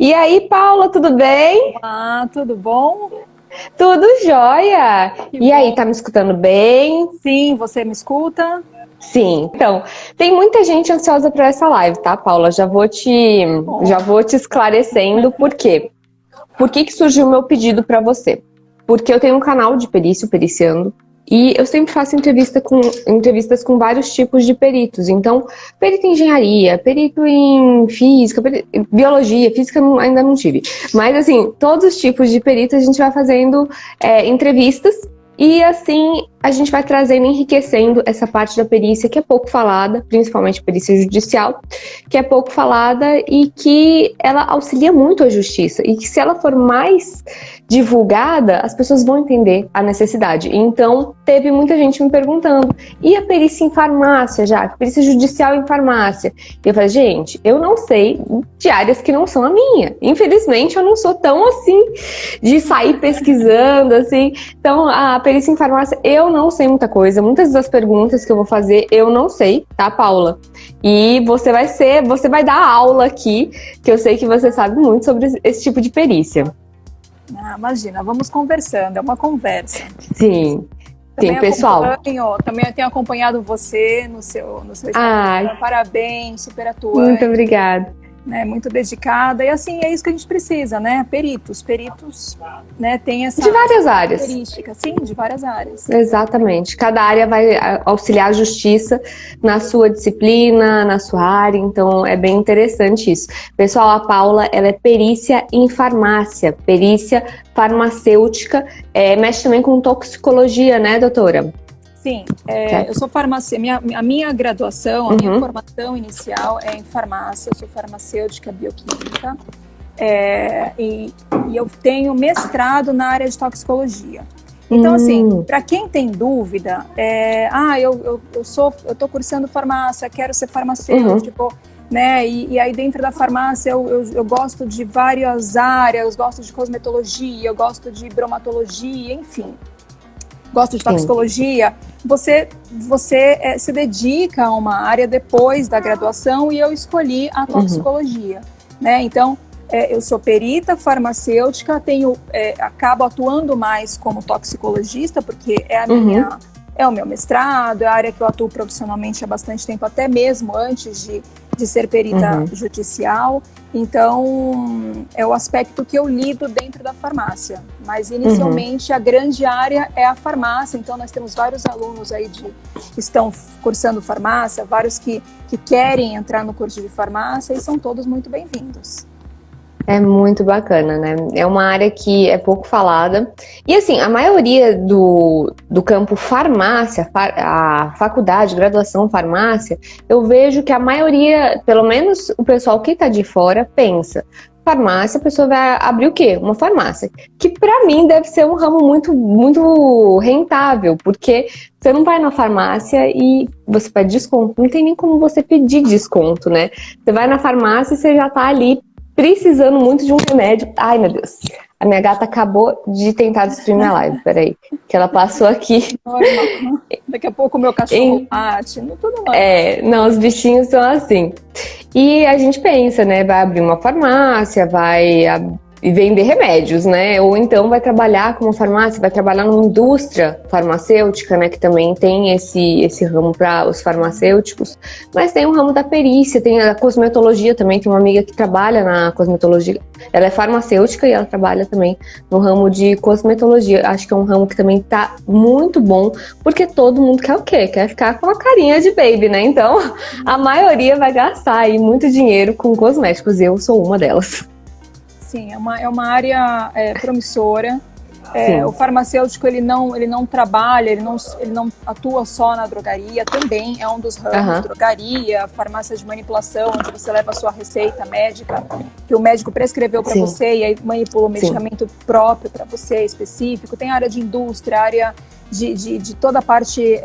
E aí, Paula, tudo bem? Ah, tudo bom? Tudo jóia! Que E aí, bom. tá me escutando bem? Sim, você me escuta? Sim. Então, tem muita gente ansiosa para essa live, tá, Paula? Já Bom, vou te esclarecendo por quê. Por que que surgiu o meu pedido para você? Porque eu tenho um canal de perícia, o Periciando, e eu sempre faço entrevistas com vários tipos de peritos. Então, perito em engenharia, perito em física, biologia, física ainda não tive. Mas, assim, todos os tipos de perito a gente vai fazendo entrevistas e, assim, a gente vai trazendo, enriquecendo essa parte da perícia que é pouco falada, principalmente perícia judicial, que é pouco falada e que ela auxilia muito a justiça. E que se ela for mais divulgada, as pessoas vão entender a necessidade. Então, teve muita gente me perguntando, e a perícia em farmácia, já? Perícia judicial em farmácia? E eu falei, gente, eu não sei de áreas que não são a minha. Infelizmente, eu não sou tão assim de sair pesquisando, assim. Então, a perícia em farmácia, eu não sei muita coisa. Muitas das perguntas que eu vou fazer, eu não sei, tá, Paula? E você vai dar aula aqui, que eu sei que você sabe muito sobre esse tipo de perícia. ah, imagina, vamos conversando, é uma conversa. Sim, sim, Também pessoal. também tenho acompanhado você no seu Ai, Instagram, parabéns, super muito atuante, obrigada. né, muito dedicada, e assim, é isso que a gente precisa, né, peritos, né, tem De essa várias áreas. característica, sim, de várias áreas. Exatamente. Cada área vai auxiliar a justiça na sua disciplina, na sua área, então é bem interessante isso. Pessoal, a Paula, ela é perícia em farmácia, perícia farmacêutica, mexe também com toxicologia, né, doutora? Sim, Certo? eu sou farmacêutica, a minha graduação, a minha Uhum, formação inicial é em farmácia, eu sou farmacêutica bioquímica, e eu tenho mestrado na área de toxicologia. Então, assim, para quem tem dúvida, eu estou cursando farmácia, quero ser farmacêutico, né? E aí dentro da farmácia eu gosto de várias áreas, eu gosto de cosmetologia, eu gosto de bromatologia, enfim. Gosto de sim. toxicologia, você se dedica a uma área depois da graduação e eu escolhi a toxicologia, né? Então, eu sou perita farmacêutica, acabo atuando mais como toxicologista, porque é o meu mestrado, é a área que eu atuo profissionalmente há bastante tempo, até mesmo antes de ser perita judicial. Então, é o aspecto que eu lido dentro da farmácia. Mas, inicialmente, a grande área é a farmácia. Então, nós temos vários alunos aí que estão cursando farmácia, vários que querem entrar no curso de farmácia e são todos muito bem-vindos. É muito bacana, né? É uma área que é pouco falada. E assim, a maioria do campo farmácia, a faculdade, graduação farmácia, eu vejo que a maioria, pelo menos o pessoal que tá de fora, pensa. Farmácia, a pessoa vai abrir o quê? Uma farmácia. Que pra mim deve ser um ramo muito, muito rentável, porque você não vai na farmácia e você pede desconto. Não tem nem como você pedir desconto, né? Você vai na farmácia e você já tá ali precisando muito de um remédio. Ai, meu Deus. A minha gata acabou de tentar destruir minha live. Peraí. Que ela passou aqui. Normal. Daqui a pouco o meu cachorro late, tudo normal. Não, os bichinhos são assim. E a gente pensa, né? Vai abrir uma farmácia, e vender remédios, né? Ou então vai trabalhar com uma farmácia, vai trabalhar numa indústria farmacêutica, né? Que também tem esse ramo para os farmacêuticos. Mas tem um ramo da perícia, tem a cosmetologia também. Tem uma amiga que trabalha na cosmetologia. Ela é farmacêutica e ela trabalha também no ramo de cosmetologia. Acho que é um ramo que também tá muito bom, porque todo mundo quer o quê? Quer ficar com a carinha de baby, né? Então, a maioria vai gastar aí muito dinheiro com cosméticos. Eu sou uma delas. Sim, é uma área promissora. Sim. O farmacêutico ele não trabalha, ele não atua só na drogaria, também é um dos ramos, drogaria, farmácia de manipulação, onde você leva a sua receita médica, que o médico prescreveu para você e aí manipula o medicamento próprio para você, específico. Tem área de indústria, área de toda a parte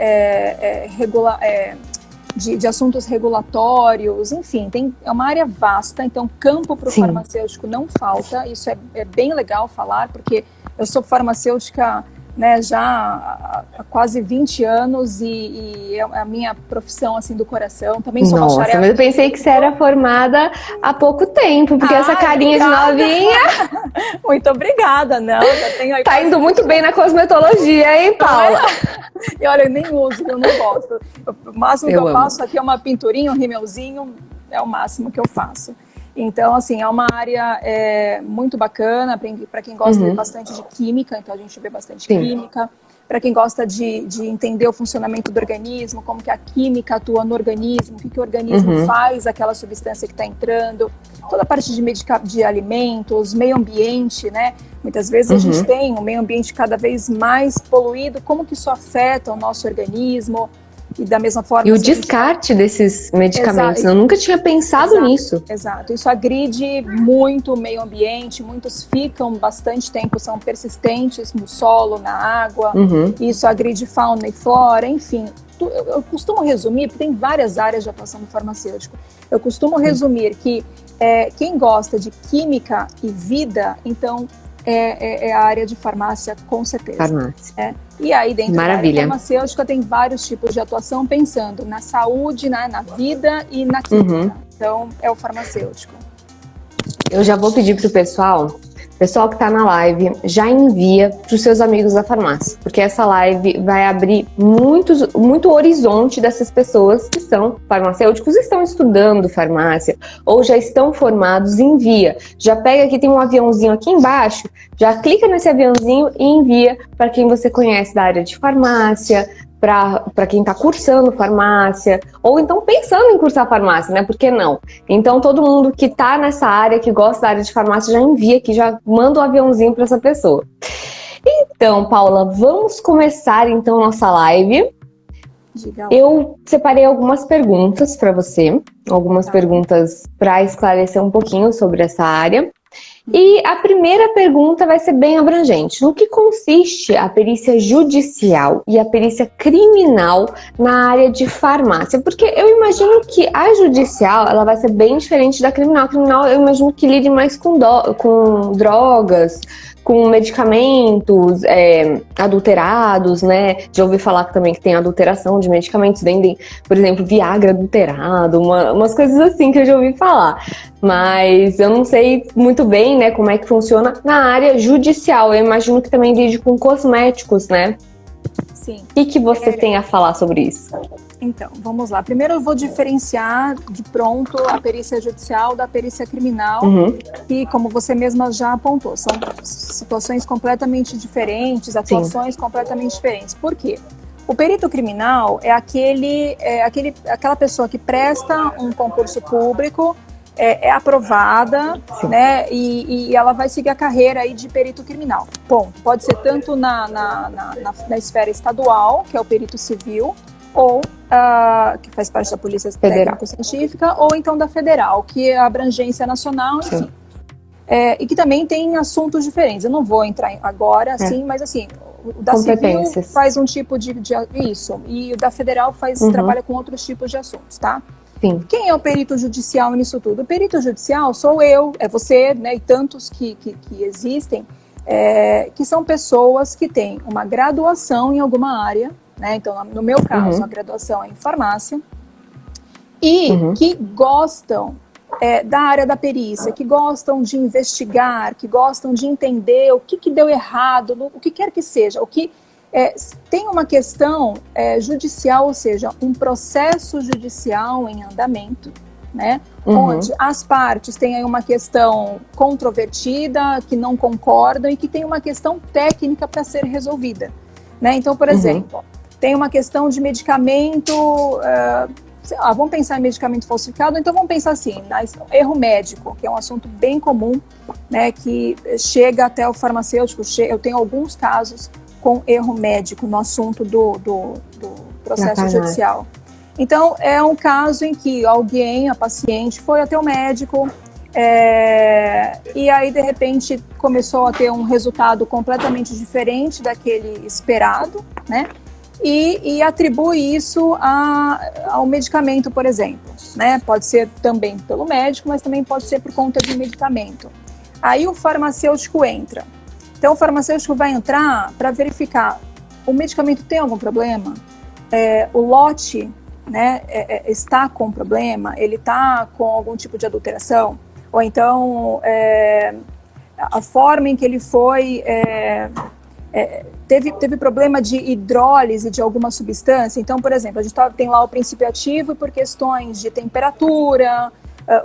de assuntos regulatórios, enfim, é uma área vasta, então campo para o farmacêutico não falta, isso é bem legal falar, porque eu sou farmacêutica né, já há quase 20 anos e é a minha profissão, assim, do coração. Também sou Nossa, bacharel. mas eu pensei que você era formada há pouco tempo, porque essa carinha obrigada. de novinha... Muito obrigada, não, já tenho aí... Tá indo muito bem na cosmetologia, hein, Paula? E olha, eu nem uso, eu não gosto. O máximo que eu faço aqui é uma pinturinha, um rímelzinho, é o máximo que eu faço. Então, assim, é uma área muito bacana para quem gosta bastante de química, então a gente vê bastante química. Para quem gosta de entender o funcionamento do organismo, como que a química atua no organismo, o que o organismo faz, aquela substância que está entrando, toda a parte de alimentos, meio ambiente, né? Muitas vezes a gente tem um meio ambiente cada vez mais poluído, como que isso afeta o nosso organismo. E da mesma forma... E o descarte desses medicamentos, eu nunca tinha pensado nisso. Exato, isso agride muito o meio ambiente, muitos ficam bastante tempo, são persistentes no solo, na água, isso agride fauna e flora, enfim. Eu costumo resumir, porque tem várias áreas de atuação do farmacêutico, eu costumo resumir que quem gosta de química e vida, então é a área de farmácia, com certeza. Farmácia. E aí, dentro Maravilha. da área farmacêutica, tem vários tipos de atuação, pensando na saúde, na vida e na química. Então, é o farmacêutico. Eu já vou pedir pro pessoal que está na live, já envia para os seus amigos da farmácia, porque essa live vai abrir muito horizonte dessas pessoas que são farmacêuticos, estão estudando farmácia ou já estão formados. Envia, já pega aqui, tem um aviãozinho aqui embaixo, já clica nesse aviãozinho e envia para quem você conhece da área de farmácia, para quem está cursando farmácia, ou então pensando em cursar farmácia, né? Por que não? Então, todo mundo que está nessa área, que gosta da área de farmácia, já envia aqui, já manda um aviãozinho para essa pessoa. Então, Paula, vamos começar então nossa live. Eu separei algumas perguntas para você, algumas perguntas para esclarecer um pouquinho sobre essa área. E a primeira pergunta vai ser bem abrangente. No que consiste a perícia judicial e a perícia criminal na área de farmácia? Porque eu imagino que a judicial ela vai ser bem diferente da criminal. A criminal eu imagino que lide mais com drogas, com medicamentos adulterados, né? Já ouvi falar também que tem adulteração de medicamentos, vendem, por exemplo, Viagra adulterado, umas coisas assim que eu já ouvi falar. Mas eu não sei muito bem, né, como é que funciona na área judicial. Eu imagino que também lide com cosméticos, né? Sim. O que você tem a falar sobre isso? Então, vamos lá. Primeiro eu vou diferenciar de pronto a perícia judicial da perícia criminal, que, como você mesma já apontou, são situações completamente diferentes, atuações completamente diferentes. Por quê? O perito criminal é aquela pessoa que presta um concurso público, é aprovada, né, e ela vai seguir a carreira aí de perito criminal. Bom, pode ser tanto na esfera estadual, que é o perito civil, ou que faz parte da Polícia Técnico-Científica, ou então da federal, que é a abrangência nacional, enfim. E que também tem assuntos diferentes. Eu não vou entrar agora, assim, mas assim, o da civil faz um tipo de isso, e o da federal trabalha com outros tipos de assuntos, tá? Sim. Quem é o perito judicial nisso tudo? O perito judicial sou eu, é você, né, e tantos que existem, que são pessoas que têm uma graduação em alguma área, né? Então, no meu caso, a graduação é em farmácia, e que gostam da área da perícia, que gostam de investigar, que gostam de entender o que deu errado, o que quer que seja, o que tem uma questão judicial, ou seja, um processo judicial em andamento, né? Onde as partes têm aí uma questão controvertida, que não concordam e que tem uma questão técnica para ser resolvida, né? Então, por exemplo, tem uma questão de medicamento, vamos pensar em medicamento falsificado, então vamos pensar assim, erro médico, que é um assunto bem comum, né, que chega até o farmacêutico. Eu tenho alguns casos com erro médico no assunto do processo judicial. Então, é um caso em que a paciente, foi até o médico, e aí, de repente, começou a ter um resultado completamente diferente daquele esperado, né? E atribui isso ao medicamento, por exemplo, né? Pode ser também pelo médico, mas também pode ser por conta de medicamento. Aí o farmacêutico entra. Então, o farmacêutico vai entrar para verificar o medicamento tem algum problema, o lote, né, está com problema, ele está com algum tipo de adulteração, ou então a forma em que ele foi, teve problema de hidrólise de alguma substância. Então, por exemplo, a gente tem lá o princípio ativo e por questões de temperatura,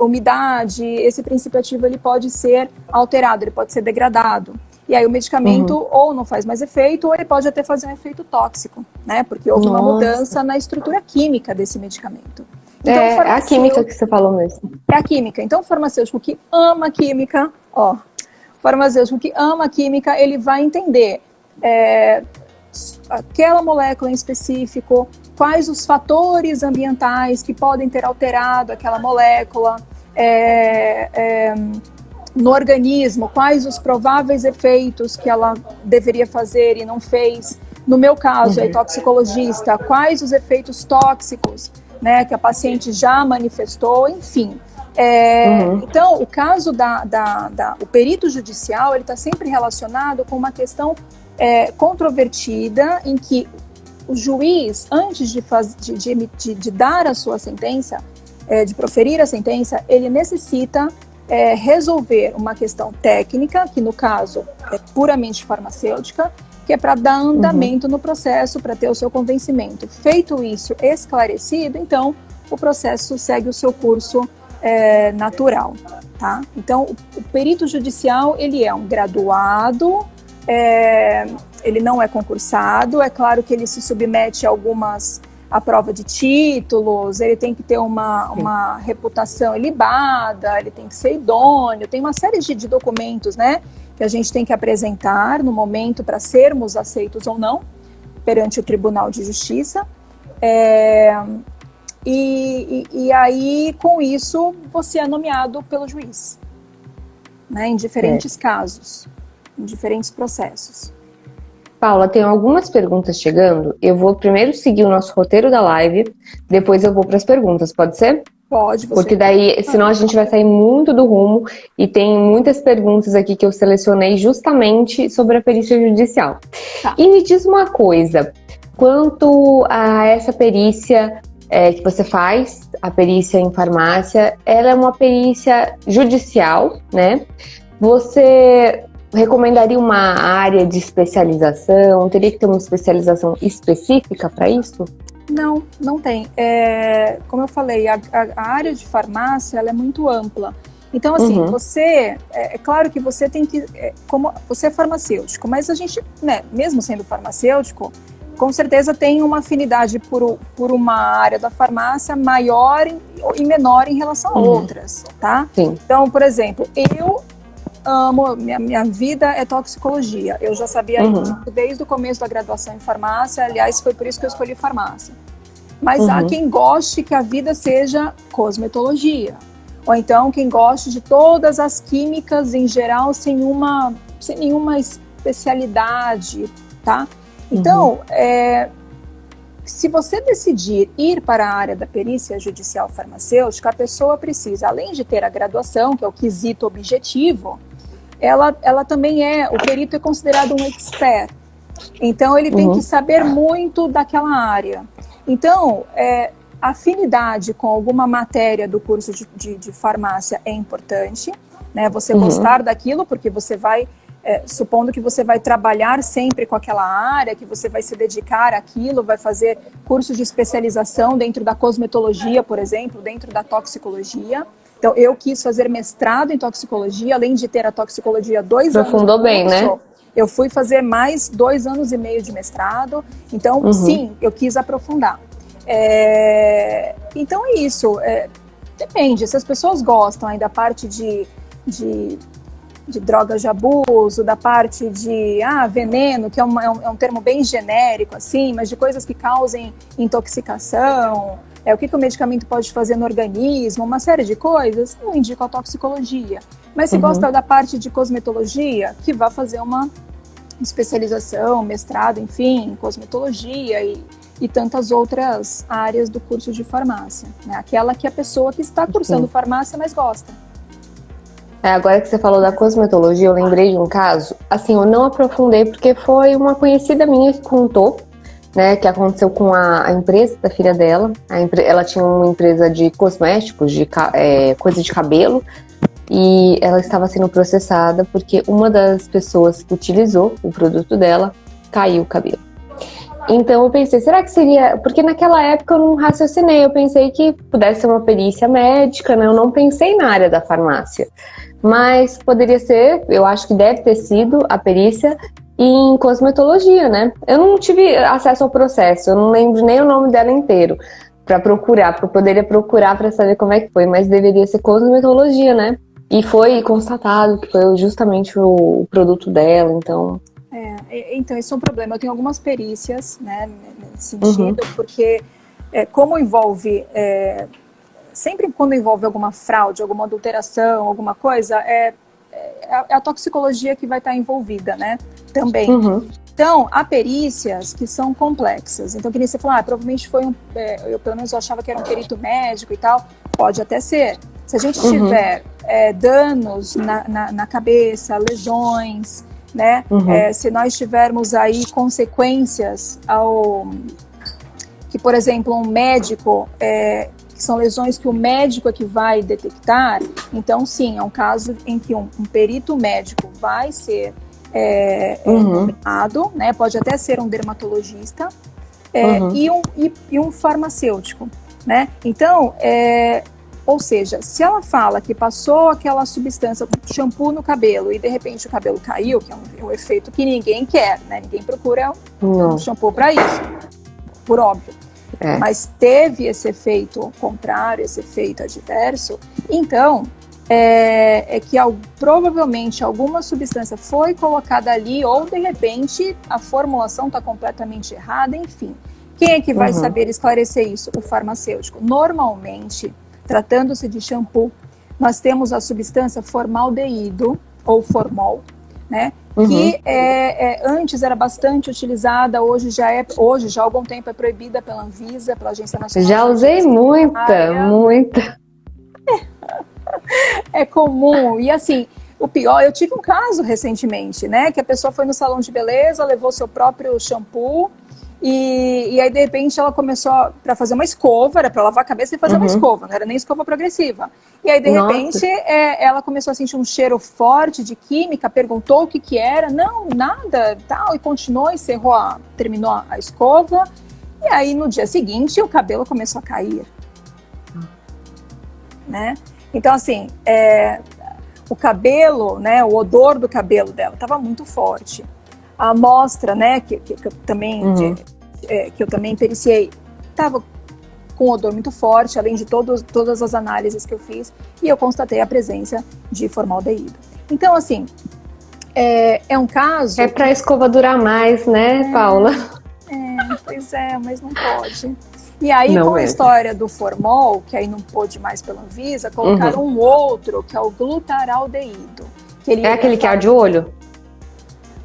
umidade, esse princípio ativo ele pode ser alterado, ele pode ser degradado. E aí o medicamento ou não faz mais efeito, ou ele pode até fazer um efeito tóxico, né? Porque houve uma mudança na estrutura química desse medicamento. Então, é a química que você falou mesmo. É a química. Então, o farmacêutico que ama química, o farmacêutico que ama química, ele vai entender aquela molécula em específico, quais os fatores ambientais que podem ter alterado aquela molécula, no organismo, quais os prováveis efeitos que ela deveria fazer e não fez. No meu caso, é toxicologista, quais os efeitos tóxicos, né, que a paciente já manifestou, enfim. Então, o caso o perito judicial, ele está sempre relacionado com uma questão controvertida, em que o juiz, antes de dar a sua sentença, de proferir a sentença, ele necessita resolver uma questão técnica, que no caso é puramente farmacêutica, que é para dar andamento no processo, para ter o seu convencimento. Feito isso, esclarecido, então o processo segue o seu curso natural, tá? Então, o perito judicial, ele é um graduado, ele não é concursado, é claro que ele se submete a prova de títulos, ele tem que ter uma reputação ilibada, ele tem que ser idôneo, tem uma série de documentos, né, que a gente tem que apresentar no momento para sermos aceitos ou não perante o Tribunal de Justiça. E aí, com isso, você é nomeado pelo juiz, né, em diferentes casos, em diferentes processos. Paula, tem algumas perguntas chegando. Eu vou primeiro seguir o nosso roteiro da live, depois eu vou para as perguntas, pode ser? Pode. Porque daí, senão a gente vai sair muito do rumo, e tem muitas perguntas aqui que eu selecionei justamente sobre a perícia judicial. Tá. E me diz uma coisa, quanto a essa perícia que você faz, a perícia em farmácia, ela é uma perícia judicial, né? Você recomendaria uma área de especialização? Teria que ter uma especialização específica para isso? Não, não tem. Como eu falei, a área de farmácia ela é muito ampla. Então, assim, você... É claro que você tem que... como você é farmacêutico, mas a gente, né, mesmo sendo farmacêutico, com certeza tem uma afinidade por uma área da farmácia maior e menor em relação a outras, tá? Sim. Então, por exemplo, eu amo, minha vida é toxicologia. Eu já sabia isso desde o começo da graduação em farmácia. Aliás, foi por isso que eu escolhi farmácia. Mas há quem goste que a vida seja cosmetologia. Ou então quem goste de todas as químicas em geral, sem nenhuma especialidade, tá? Então, se você decidir ir para a área da perícia judicial farmacêutica, a pessoa precisa, além de ter a graduação, que é o quesito objetivo, ela também o perito é considerado um expert. Então, ele tem que saber muito daquela área. Então, afinidade com alguma matéria do curso de farmácia é importante, né? Você gostar daquilo, porque você vai, supondo que você vai trabalhar sempre com aquela área, que você vai se dedicar àquilo, vai fazer curso de especialização dentro da cosmetologia, por exemplo, dentro da toxicologia. Então, eu quis fazer mestrado em toxicologia, além de ter a toxicologia 2 anos. Aprofundou bem, né? Eu fui fazer mais 2 anos e meio de mestrado. Então, sim, eu quis aprofundar. Então, é isso. Depende. Se as pessoas gostam aí da parte de drogas de abuso, da parte de veneno, que é um termo bem genérico, assim, mas de coisas que causem intoxicação, o que o medicamento pode fazer no organismo, uma série de coisas, eu indico a toxicologia. Mas se gosta da parte de cosmetologia, que vá fazer uma especialização, mestrado, enfim, em cosmetologia e tantas outras áreas do curso de farmácia, né? Aquela que a pessoa que está cursando farmácia mais gosta. Agora que você falou da cosmetologia, eu lembrei de um caso. Assim, eu não aprofundei porque foi uma conhecida minha que contou, né, que aconteceu com a empresa da filha dela. Ela tinha uma empresa de cosméticos, de coisa de cabelo, e ela estava sendo processada porque uma das pessoas que utilizou o produto dela caiu o cabelo. Então eu pensei, será que seria... Porque naquela época eu não raciocinei, eu pensei que pudesse ser uma perícia médica, né? Eu não pensei na área da farmácia. Mas poderia ser, eu acho que deve ter sido a perícia em cosmetologia, né? Eu não tive acesso ao processo, eu não lembro nem o nome dela inteiro para procurar, porque eu poderia procurar para saber como é que foi, mas deveria ser cosmetologia, né? E foi constatado que foi justamente o produto dela, então... Então, esse é um problema. Eu tenho algumas perícias, né, nesse sentido, porque como envolve... sempre quando envolve alguma fraude, alguma adulteração, alguma coisa, é a toxicologia que vai estar envolvida, né? Também. Então, há perícias que são complexas. Então, que nem você falou, provavelmente foi eu pelo menos eu achava que era um perito médico e tal. Pode até ser. Se a gente tiver danos na cabeça, lesões, né? Se nós tivermos aí consequências que, por exemplo, um médico... que são lesões que o médico é que vai detectar, então sim, é um caso em que um perito médico vai ser nomeado, né? Pode até ser um dermatologista e um farmacêutico, né? Então, ou seja, se ela fala que passou aquela substância, shampoo no cabelo e de repente o cabelo caiu, que é um efeito que ninguém quer, né? Ninguém procura um shampoo para isso, por óbvio. Mas teve esse efeito contrário, esse efeito adverso, então que provavelmente alguma substância foi colocada ali ou de repente a formulação está completamente errada, enfim. Quem é que vai saber esclarecer isso? O farmacêutico. Normalmente, tratando-se de shampoo, nós temos a substância formaldeído ou formol, né? Que antes era bastante utilizada, hoje já há algum tempo é proibida pela Anvisa, pela Agência Nacional. Já usei muita. É comum. E assim, o pior, eu tive um caso recentemente, né? Que a pessoa foi no salão de beleza, levou seu próprio shampoo e aí de repente ela começou para fazer uma escova, era para lavar a cabeça e fazer uma escova, não era nem escova progressiva. E aí de repente ela começou a sentir um cheiro forte de química, perguntou o que era, não, nada, tal, e continuou, terminou a escova. E aí no dia seguinte o cabelo começou a cair, né? Então assim, o cabelo, né, o odor do cabelo dela estava muito forte. A amostra, né, que eu também periciei, estava com um odor muito forte, além de todas as análises que eu fiz, e eu constatei a presença de formaldeído. Então, assim, é um caso... É para a escova durar mais, né, Paula? Pois é, mas não pode. E aí, com a história do formol, que aí não pôde mais pela Anvisa, colocaram um outro, que é o glutaraldeído. Aquele que arde o olho?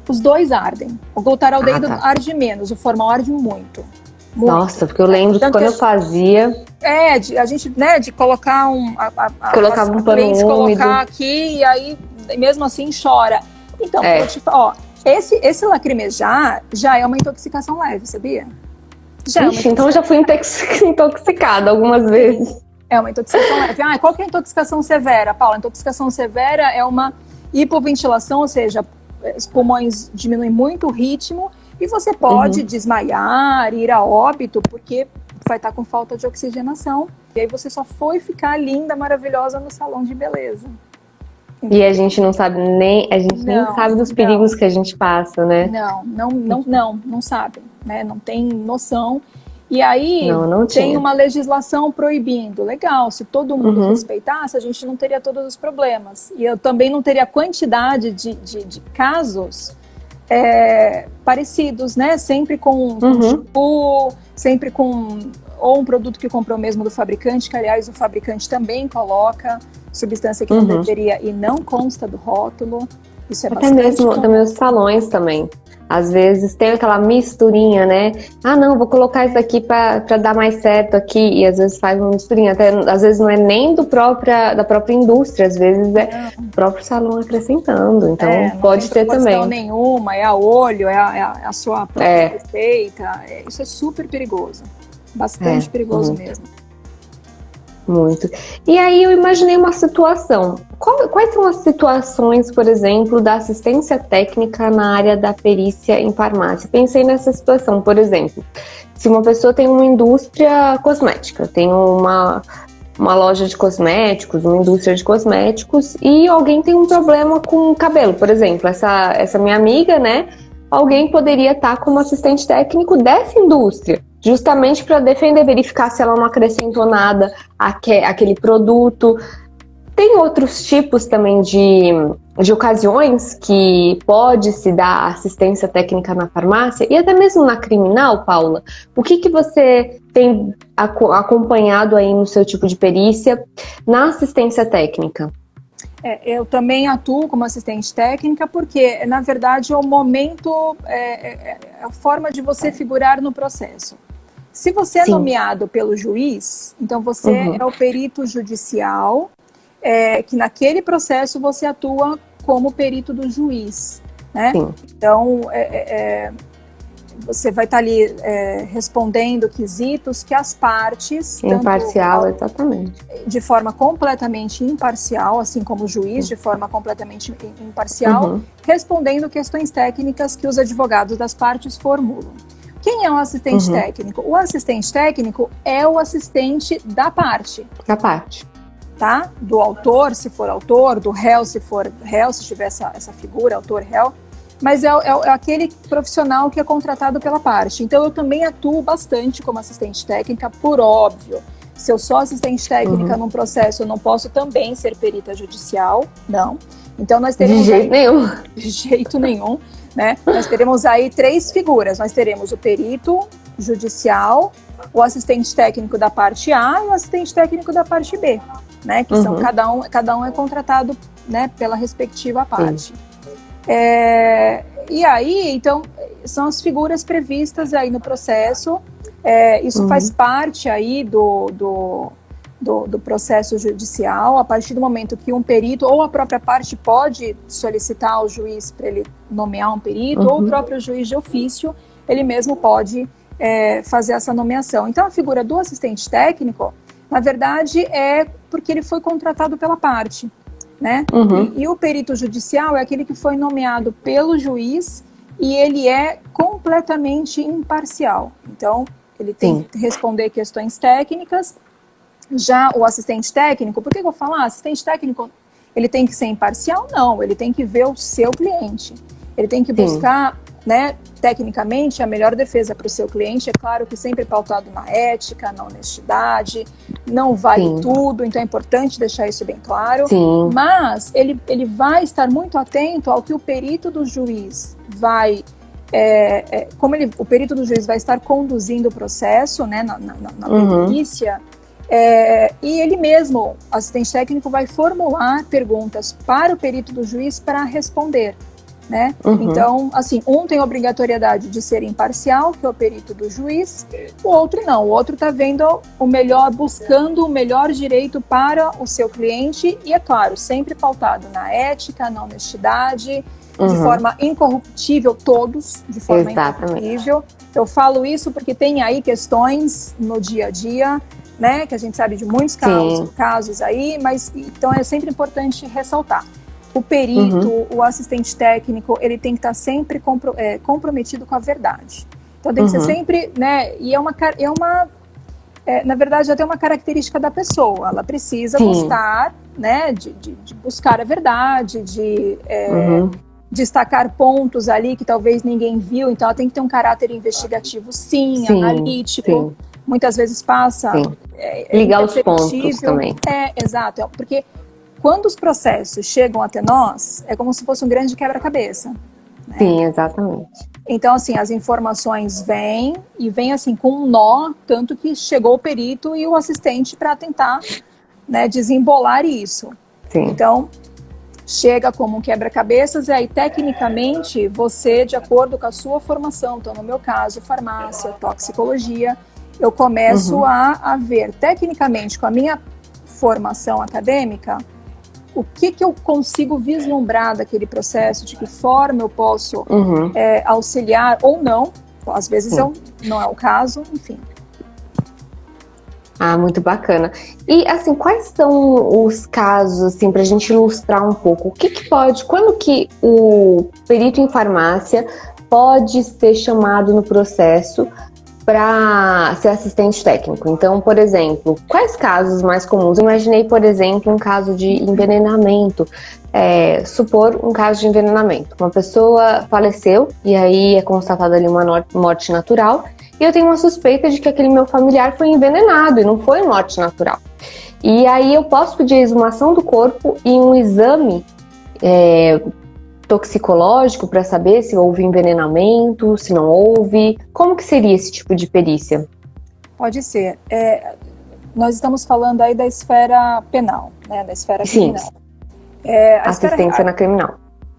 Os dois ardem. O glutaraldeído arde menos, o formol arde muito. Nossa, porque eu lembro que quando eu fazia... a gente, né, de colocar colocava um pano úmido. Colocar aqui e aí, mesmo assim, chora. Então, esse lacrimejar já é uma intoxicação leve, sabia? Então eu já fui intoxicada algumas vezes. É uma intoxicação leve. Qual que é a intoxicação severa, Paula? A intoxicação severa é uma hipoventilação, ou seja, os pulmões diminuem muito o ritmo e você pode desmaiar, ir a óbito, porque vai estar com falta de oxigenação. E aí você só foi ficar linda, maravilhosa no salão de beleza. E a gente não sabe nem sabe dos perigos que a gente passa, né? Não sabe, né? Não tem noção. E aí não tem uma legislação proibindo. Legal, se todo mundo respeitasse, a gente não teria todos os problemas. E eu também não teria quantidade de casos parecidos, né? Sempre com shampoo, sempre com ou um produto que comprou mesmo do fabricante, que aliás o fabricante também coloca substância que não deveria e não consta do rótulo. Isso é até mesmo nos salões também. Às vezes tem aquela misturinha, né? Ah, não, vou colocar isso aqui para dar mais certo aqui. E às vezes faz uma misturinha. Até, às vezes não é nem da própria indústria, às vezes é o próprio salão acrescentando. Então pode ter também. Não tem nenhuma, é a olho, é a sua própria receita. Isso é super perigoso. Bastante perigoso mesmo. Muito. E aí eu imaginei uma situação. Quais são as situações, por exemplo, da assistência técnica na área da perícia em farmácia? Pensei nessa situação, por exemplo, se uma pessoa tem uma indústria cosmética, tem uma loja de cosméticos, uma indústria de cosméticos, e alguém tem um problema com o cabelo, por exemplo, essa minha amiga, né? Alguém poderia estar como assistente técnico dessa indústria, justamente para defender, verificar se ela não acrescentou nada àquele produto. Tem outros tipos também de ocasiões que pode-se dar assistência técnica na farmácia e até mesmo na criminal, Paula. O que você tem acompanhado aí no seu tipo de perícia na assistência técnica? Eu também atuo como assistente técnica porque, na verdade, o momento é a forma de você figurar no processo. Se você é nomeado pelo juiz, então você é o perito judicial, que naquele processo você atua como perito do juiz, né? Então, você vai estar ali respondendo quesitos que as partes... Imparcial, exatamente. De forma completamente imparcial, assim como o juiz, de forma completamente imparcial, respondendo questões técnicas que os advogados das partes formulam. Quem é o assistente técnico? O assistente técnico é o assistente da parte. Da parte. Tá? Do autor, se for autor, do réu, se for réu, se tiver essa figura, autor-réu. Mas é aquele profissional que é contratado pela parte. Então, eu também atuo bastante como assistente técnica, por óbvio. Se eu sou assistente técnica num processo, eu não posso também ser perita judicial, não. Então, nós teremos... De jeito nenhum. De jeito nenhum, né? Nós teremos aí 3 figuras. Nós teremos o perito judicial, o assistente técnico da parte A e o assistente técnico da parte B, né? Que são, cada um é contratado, né, pela respectiva parte. E aí, então, são as figuras previstas aí no processo. Isso faz parte aí do processo judicial. A partir do momento que um perito ou a própria parte pode solicitar ao juiz para ele nomear um perito, ou o próprio juiz de ofício, ele mesmo pode fazer essa nomeação. Então, a figura do assistente técnico, na verdade, é porque ele foi contratado pela parte, né? E o perito judicial é aquele que foi nomeado pelo juiz e ele é completamente imparcial. Então, ele tem que responder questões técnicas. Já o assistente técnico, por que eu vou falar? Assistente técnico, ele tem que ser imparcial? Não, ele tem que ver o seu cliente. Ele tem que buscar, né, tecnicamente, a melhor defesa para o seu cliente. É claro que sempre pautado na ética, na honestidade, não vale tudo, então é importante deixar isso bem claro. Mas ele vai estar muito atento ao que o perito do juiz vai... o perito do juiz vai estar conduzindo o processo, né, na perícia, e ele mesmo, assistente técnico, vai formular perguntas para o perito do juiz para responder, né? Então, assim, um tem a obrigatoriedade de ser imparcial, que é o perito do juiz, o outro não. O outro está vendo o melhor, buscando o melhor direito para o seu cliente e, é claro, sempre pautado na ética, na honestidade, de forma incorruptível, todos de forma incorruptível. Eu falo isso porque tem aí questões no dia a dia, né, que a gente sabe de muitos casos aí, mas então é sempre importante ressaltar. O perito, o assistente técnico, ele tem que estar sempre comprometido com a verdade. Então tem que ser sempre, né, e na verdade até uma característica da pessoa. Ela precisa gostar, né, de buscar a verdade, de destacar pontos ali que talvez ninguém viu. Então ela tem que ter um caráter investigativo, analítico. Muitas vezes passa... ligar os pontos também. Exato. Porque quando os processos chegam até nós, é como se fosse um grande quebra-cabeça. Né? Sim, exatamente. Então, assim, as informações vêm assim com um nó, tanto que chegou o perito e o assistente para tentar, né, desembolar isso. Então, chega como um quebra-cabeças e aí, tecnicamente, você, de acordo com a sua formação, então, no meu caso, farmácia, toxicologia, eu começo a ver, tecnicamente, com a minha formação acadêmica, o que eu consigo vislumbrar daquele processo, de que forma eu posso auxiliar ou não, às vezes não é o caso, enfim. Ah, muito bacana. E, assim, quais são os casos, assim, para a gente ilustrar um pouco? O que pode, quando que o perito em farmácia pode ser chamado no processo para ser assistente técnico? Então, por exemplo, quais casos mais comuns? Eu imaginei, por exemplo, um caso de envenenamento. Supor um caso de envenenamento. Uma pessoa faleceu e aí é constatada ali uma morte natural. E eu tenho uma suspeita de que aquele meu familiar foi envenenado e não foi morte natural. E aí eu posso pedir a exumação do corpo e um exame toxicológico para saber se houve envenenamento, se não houve. Como que seria esse tipo de perícia? Pode ser. Nós estamos falando aí da esfera penal, né, da esfera criminal. Assistência na criminal.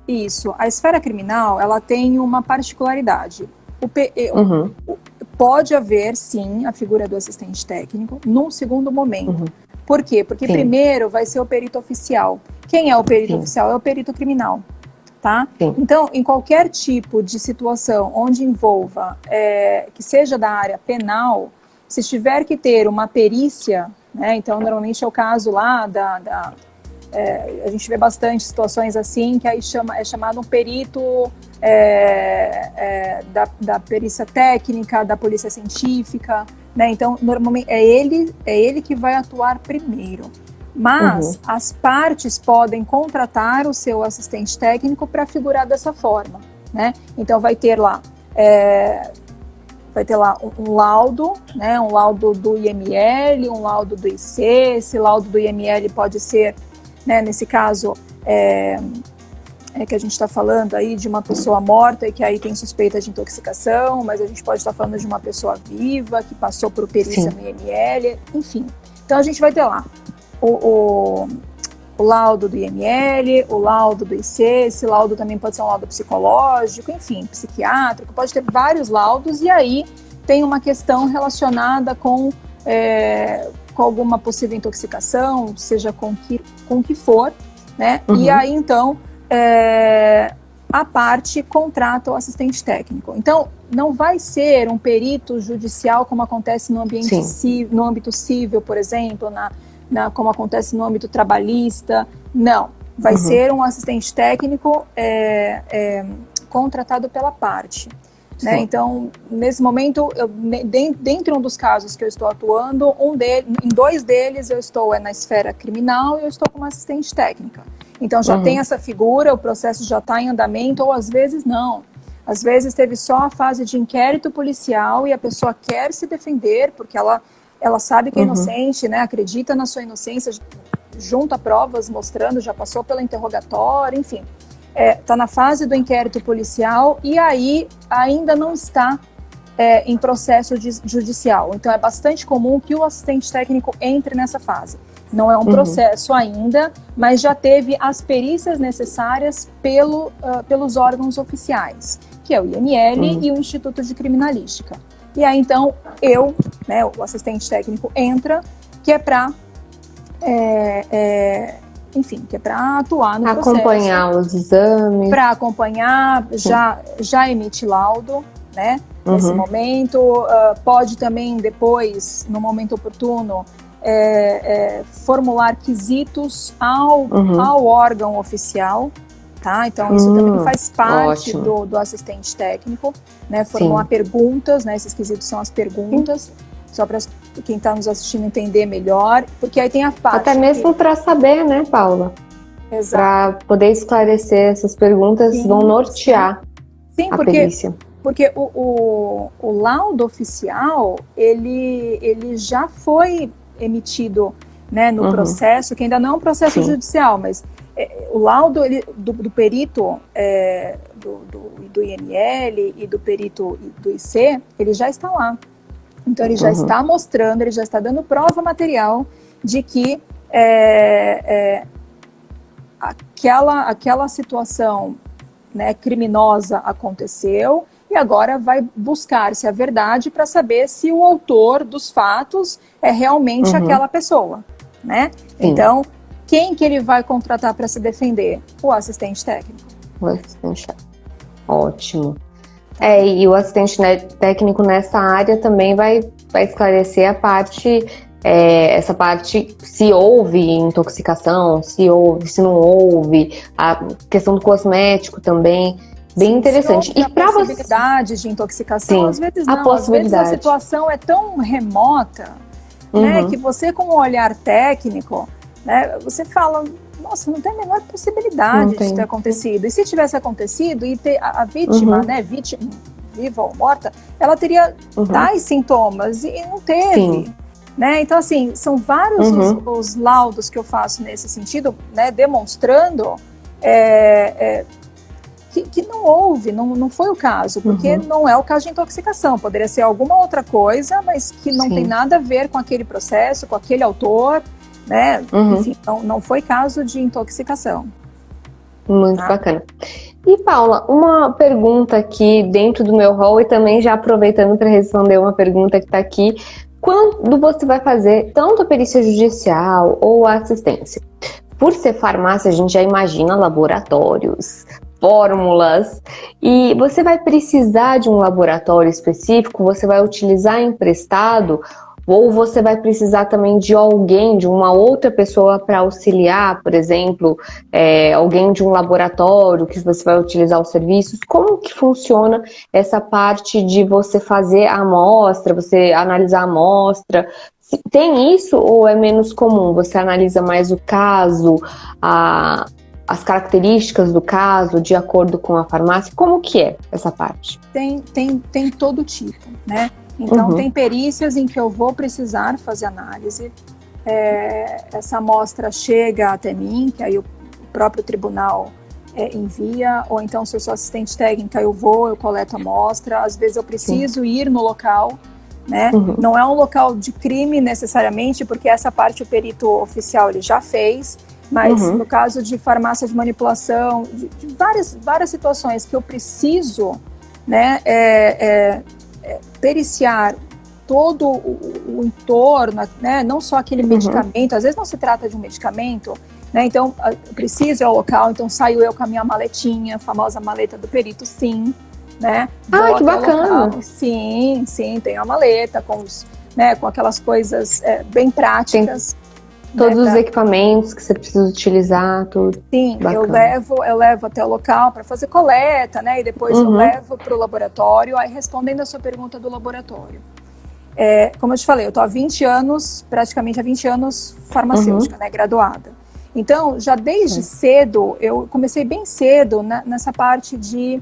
Isso. A esfera criminal, ela tem uma particularidade. Pode haver, sim, a figura do assistente técnico num segundo momento. Por quê? Porque primeiro vai ser o perito oficial. Quem é o perito oficial? É o perito criminal. Tá? Então, em qualquer tipo de situação onde envolva, que seja da área penal, se tiver que ter uma perícia, né, então normalmente é o caso lá a gente vê bastante situações assim, que aí é chamado um perito da perícia técnica, da polícia científica, né? Então, normalmente é ele que vai atuar primeiro. Mas as partes podem contratar o seu assistente técnico para figurar dessa forma, né? Então vai ter lá um laudo, né? Um laudo do IML, um laudo do IC. Esse laudo do IML pode ser, né, nesse caso, que a gente está falando aí de uma pessoa morta e que aí tem suspeita de intoxicação, mas a gente pode estar falando de uma pessoa viva que passou por perícia no IML, enfim. Então a gente vai ter lá o laudo do IML, o laudo do IC, esse laudo também pode ser um laudo psicológico, enfim, psiquiátrico, pode ter vários laudos, e aí tem uma questão relacionada com alguma possível intoxicação, seja com que for, né? E aí, então, a parte contrata o assistente técnico. Então, não vai ser um perito judicial como acontece no ambiente no âmbito civil, por exemplo, como acontece no âmbito trabalhista. Não, vai ser um assistente técnico contratado pela parte. Né? Então, nesse momento, dentro um dos casos que eu estou atuando, em dois deles eu estou na esfera criminal e eu estou como assistente técnica. Então já tem essa figura, o processo já está em andamento, ou às vezes não. Às vezes teve só a fase de inquérito policial e a pessoa quer se defender porque ela sabe que é inocente, né? Acredita na sua inocência, junta provas mostrando, já passou pelo interrogatório, enfim. Está na fase do inquérito policial e aí ainda não está em processo judicial. Então é bastante comum que o assistente técnico entre nessa fase. Não é um processo ainda, mas já teve as perícias necessárias pelos órgãos oficiais, que é o IML e o Instituto de Criminalística. E aí então o assistente técnico entra, que é para que é para atuar no processo. Acompanhar os exames. Para acompanhar, já emite laudo, né? Nesse momento. Pode também, depois, no momento oportuno, formular quesitos ao órgão oficial. Tá? Então, isso também faz parte do assistente técnico, né? Formular perguntas, né? Esses quesitos são as perguntas. Só para quem está nos assistindo entender melhor, porque aí tem a parte... Até mesmo para saber, né, Paula? Exato. Para poder esclarecer essas perguntas, vão nortear a perícia. Porque o laudo oficial, ele já foi emitido, né, no processo, que ainda não é um processo judicial, mas o laudo do perito do IML e do perito do IC, ele já está lá. Então, ele já está mostrando, ele já está dando prova material de que aquela situação, né, criminosa aconteceu e agora vai buscar-se a verdade para saber se o autor dos fatos é realmente aquela pessoa, né? Então, quem que ele vai contratar para se defender? O assistente técnico. O assistente técnico. Ótimo. E o assistente técnico nessa área também vai esclarecer a parte, essa parte, se houve intoxicação, se não houve, a questão do cosmético também, bem interessante. E para possibilidade de intoxicação, às vezes não, às vezes a situação é tão remota, né, que você com um olhar técnico, né, você fala, nossa, não tem a menor possibilidade de ter acontecido. E se tivesse acontecido e a vítima, né, vítima, viva ou morta, ela teria tais sintomas e não teve. Né? Então, assim, são vários os laudos que eu faço nesse sentido, né, demonstrando que não houve, não foi o caso, porque não é o caso de intoxicação, poderia ser alguma outra coisa, mas que não tem nada a ver com aquele processo, com aquele autor, né? Enfim, não foi caso de intoxicação. Muito bacana. E Paula, uma pergunta aqui dentro do meu rol e também já aproveitando para responder uma pergunta que está aqui. Quando você vai fazer tanto a perícia judicial ou a assistência? Por ser farmácia, a gente já imagina laboratórios, fórmulas, e você vai precisar de um laboratório específico, você vai utilizar emprestado, ou você vai precisar também de alguém, de uma outra pessoa para auxiliar, por exemplo, alguém de um laboratório que você vai utilizar os serviços. Como que funciona essa parte de você fazer a amostra, você analisar a amostra? Tem isso ou é menos comum? Você analisa mais o caso, as características do caso, de acordo com a farmácia? Como que é essa parte? Tem todo tipo, né? Então, tem perícias em que eu vou precisar fazer análise, essa amostra chega até mim, que aí o próprio tribunal envia, ou então se eu sou assistente técnica, eu coleto a amostra, às vezes eu preciso ir no local, né? Não é um local de crime necessariamente, porque essa parte o perito oficial ele já fez, mas no caso de farmácia de manipulação, de várias situações que eu preciso, né, periciar todo o entorno, né, não só aquele medicamento, às vezes não se trata de um medicamento, né, então eu preciso ir ao local, então saio eu com a minha maletinha, a famosa maleta do perito, sim, né. Que bacana! Local, sim, tenho a maleta com aquelas coisas bem práticas. Todos os equipamentos que você precisa utilizar, tudo. Sim, eu levo até o local para fazer coleta, né? E depois eu levo para o laboratório. Aí, respondendo a sua pergunta do laboratório. Como eu te falei, eu estou há 20 anos, praticamente há 20 anos farmacêutica, né? Graduada. Então, já desde cedo, eu comecei bem cedo nessa parte de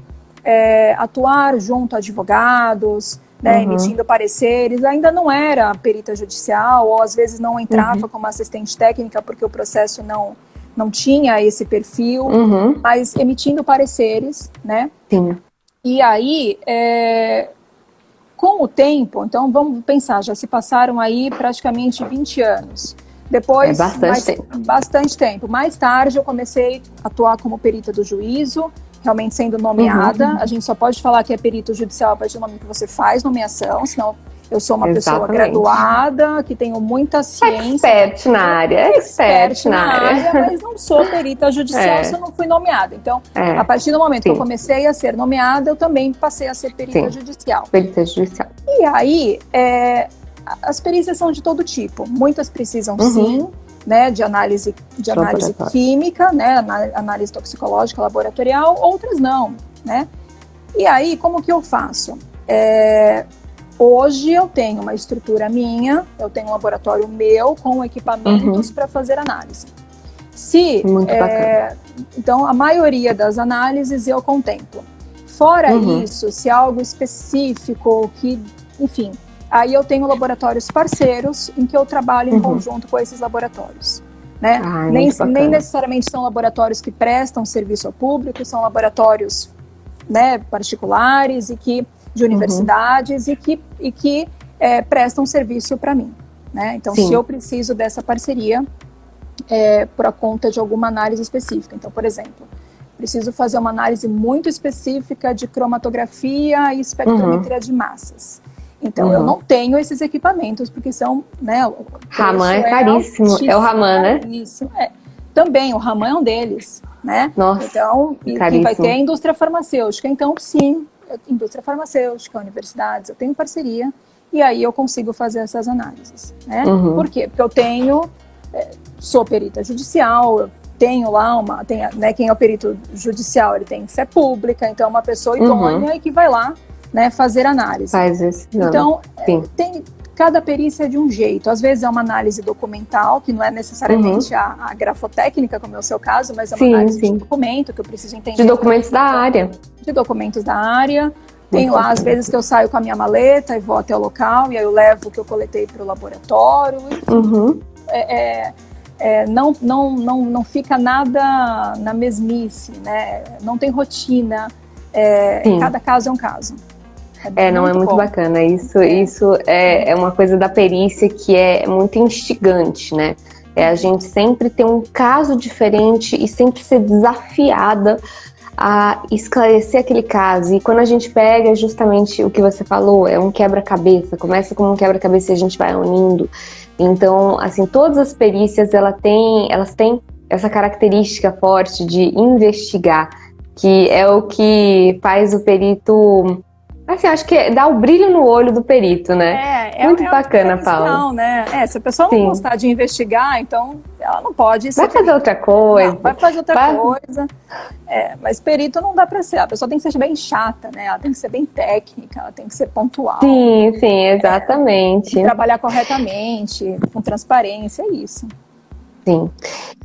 atuar junto a advogados, né, emitindo pareceres. Ainda não era perita judicial, ou às vezes não entrava como assistente técnica, porque o processo não tinha esse perfil, mas emitindo pareceres, né? Sim. E aí, com o tempo, então vamos pensar, já se passaram aí praticamente 20 anos. Depois, bastante tempo. Mais tarde, eu comecei a atuar como perita do juízo, realmente sendo nomeada. A gente só pode falar que é perito judicial a partir do momento que você faz nomeação, senão eu sou uma pessoa graduada, que tenho muita ciência. Expert na área, mas não sou perita judicial se eu não fui nomeada. Então, a partir do momento que eu comecei a ser nomeada, eu também passei a ser perita judicial. Perita judicial. E aí, as perícias são de todo tipo. Muitas precisam, sim, né, de análise química, né, análise toxicológica laboratorial, outras não, né? E aí, como que eu faço? Hoje eu tenho uma estrutura minha, eu tenho um laboratório meu com equipamentos para fazer análise. Muito bacana. Então, a maioria das análises eu contemplo. Fora isso, se algo específico, enfim, aí eu tenho laboratórios parceiros em que eu trabalho em conjunto com esses laboratórios, né? Nem necessariamente são laboratórios que prestam serviço ao público, são laboratórios, né, particulares de universidades e que prestam serviço para mim, né? Então, se eu preciso dessa parceria, por conta de alguma análise específica. Então, por exemplo, preciso fazer uma análise muito específica de cromatografia e espectrometria de massas. Então, eu não tenho esses equipamentos, porque são, né, o Raman é caríssimo. altíssimo, É o Raman, né? Isso, Também, o Raman é um deles, né? Nossa, então, e quem vai ter é a indústria farmacêutica. Então, sim, indústria farmacêutica, universidades, eu tenho parceria, e aí eu consigo fazer essas análises, né? Por quê? Porque eu sou perita judicial, eu tenho lá né, quem é o perito judicial, ele tem fé pública, então é uma pessoa idônea e que vai lá, né, fazer análise. Faz isso. Então, cada perícia é de um jeito. Às vezes é uma análise documental, que não é necessariamente a grafotécnica, como é o seu caso, mas é uma análise de documento, que eu preciso entender. De documentos da área. De documentos da área. Tem lá, às vezes, que eu saio com a minha maleta e vou até o local, e aí eu levo o que eu coletei para o laboratório. Enfim, não fica nada na mesmice, né? Não tem rotina. Cada caso é um caso. Não é muito bacana. Isso é uma coisa da perícia que é muito instigante, né? A gente sempre ter um caso diferente e sempre ser desafiada a esclarecer aquele caso. E quando a gente pega justamente o que você falou, é um quebra-cabeça, começa como um quebra-cabeça e a gente vai unindo. Então, assim, todas as perícias, elas têm essa característica forte de investigar, que é o que faz o perito... Assim, acho que dá o brilho no olho do perito, né? Muito bacana, Paula. Né? Se a pessoa não gostar de investigar, então ela não pode... Vai fazer outra coisa. Vai fazer outra coisa. Mas perito não dá para ser. A pessoa tem que ser bem chata, né? Ela tem que ser bem técnica, ela tem que ser pontual. Sim, exatamente. Trabalhar corretamente, com transparência, é isso. Sim.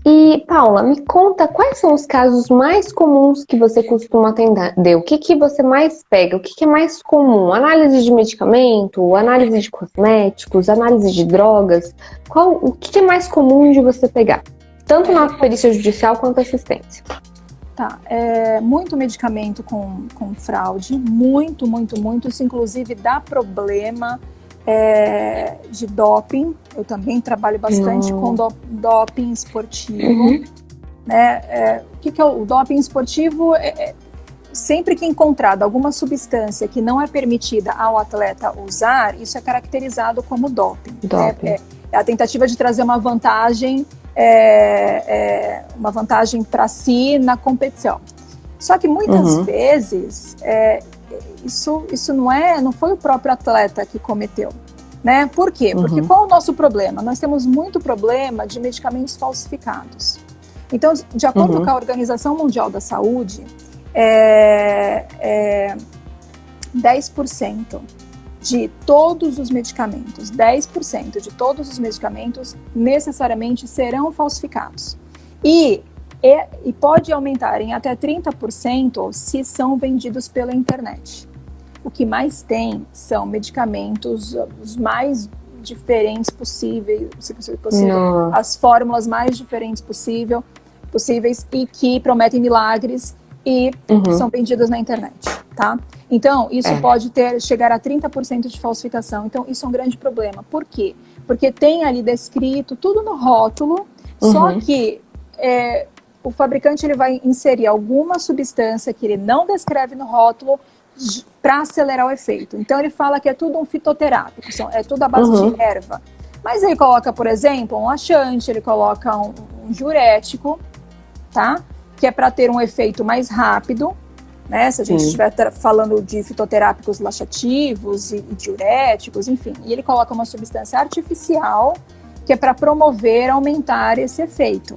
E, Paula, me conta quais são os casos mais comuns que você costuma atender? O que você mais pega? O que é mais comum? Análise de medicamento, análise de cosméticos, análise de drogas? O que é mais comum de você pegar? Tanto na perícia judicial quanto assistência. Tá, muito medicamento com fraude, muito. Isso, inclusive, dá problema de doping. Eu também trabalho bastante com doping esportivo. Né? O que é o doping esportivo? Sempre que encontrada alguma substância que não é permitida ao atleta usar, isso é caracterizado como doping. É a tentativa de trazer uma vantagem para si na competição. Só que muitas vezes isso não foi o próprio atleta que cometeu, né? Por quê? Porque qual é o nosso problema? Nós temos muito problema de medicamentos falsificados. Então, de acordo com a Organização Mundial da Saúde, 10% de todos os medicamentos, 10% de todos os medicamentos necessariamente serão falsificados. E pode aumentar em até 30% se são vendidos pela internet. O que mais tem são medicamentos os mais diferentes possíveis, as fórmulas mais diferentes possíveis e que prometem milagres e são vendidos na internet, tá? Então, isso pode chegar a 30% de falsificação. Então, isso é um grande problema. Por quê? Porque tem ali descrito tudo no rótulo, só que o fabricante ele vai inserir alguma substância que ele não descreve no rótulo para acelerar o efeito. Então, ele fala que é tudo um fitoterápico, é tudo à base de erva. Mas ele coloca, por exemplo, um laxante, ele coloca um diurético, tá? Que é para ter um efeito mais rápido, né? Se a gente estiver falando de fitoterápicos laxativos e diuréticos, enfim. E ele coloca uma substância artificial que é para promover, aumentar esse efeito.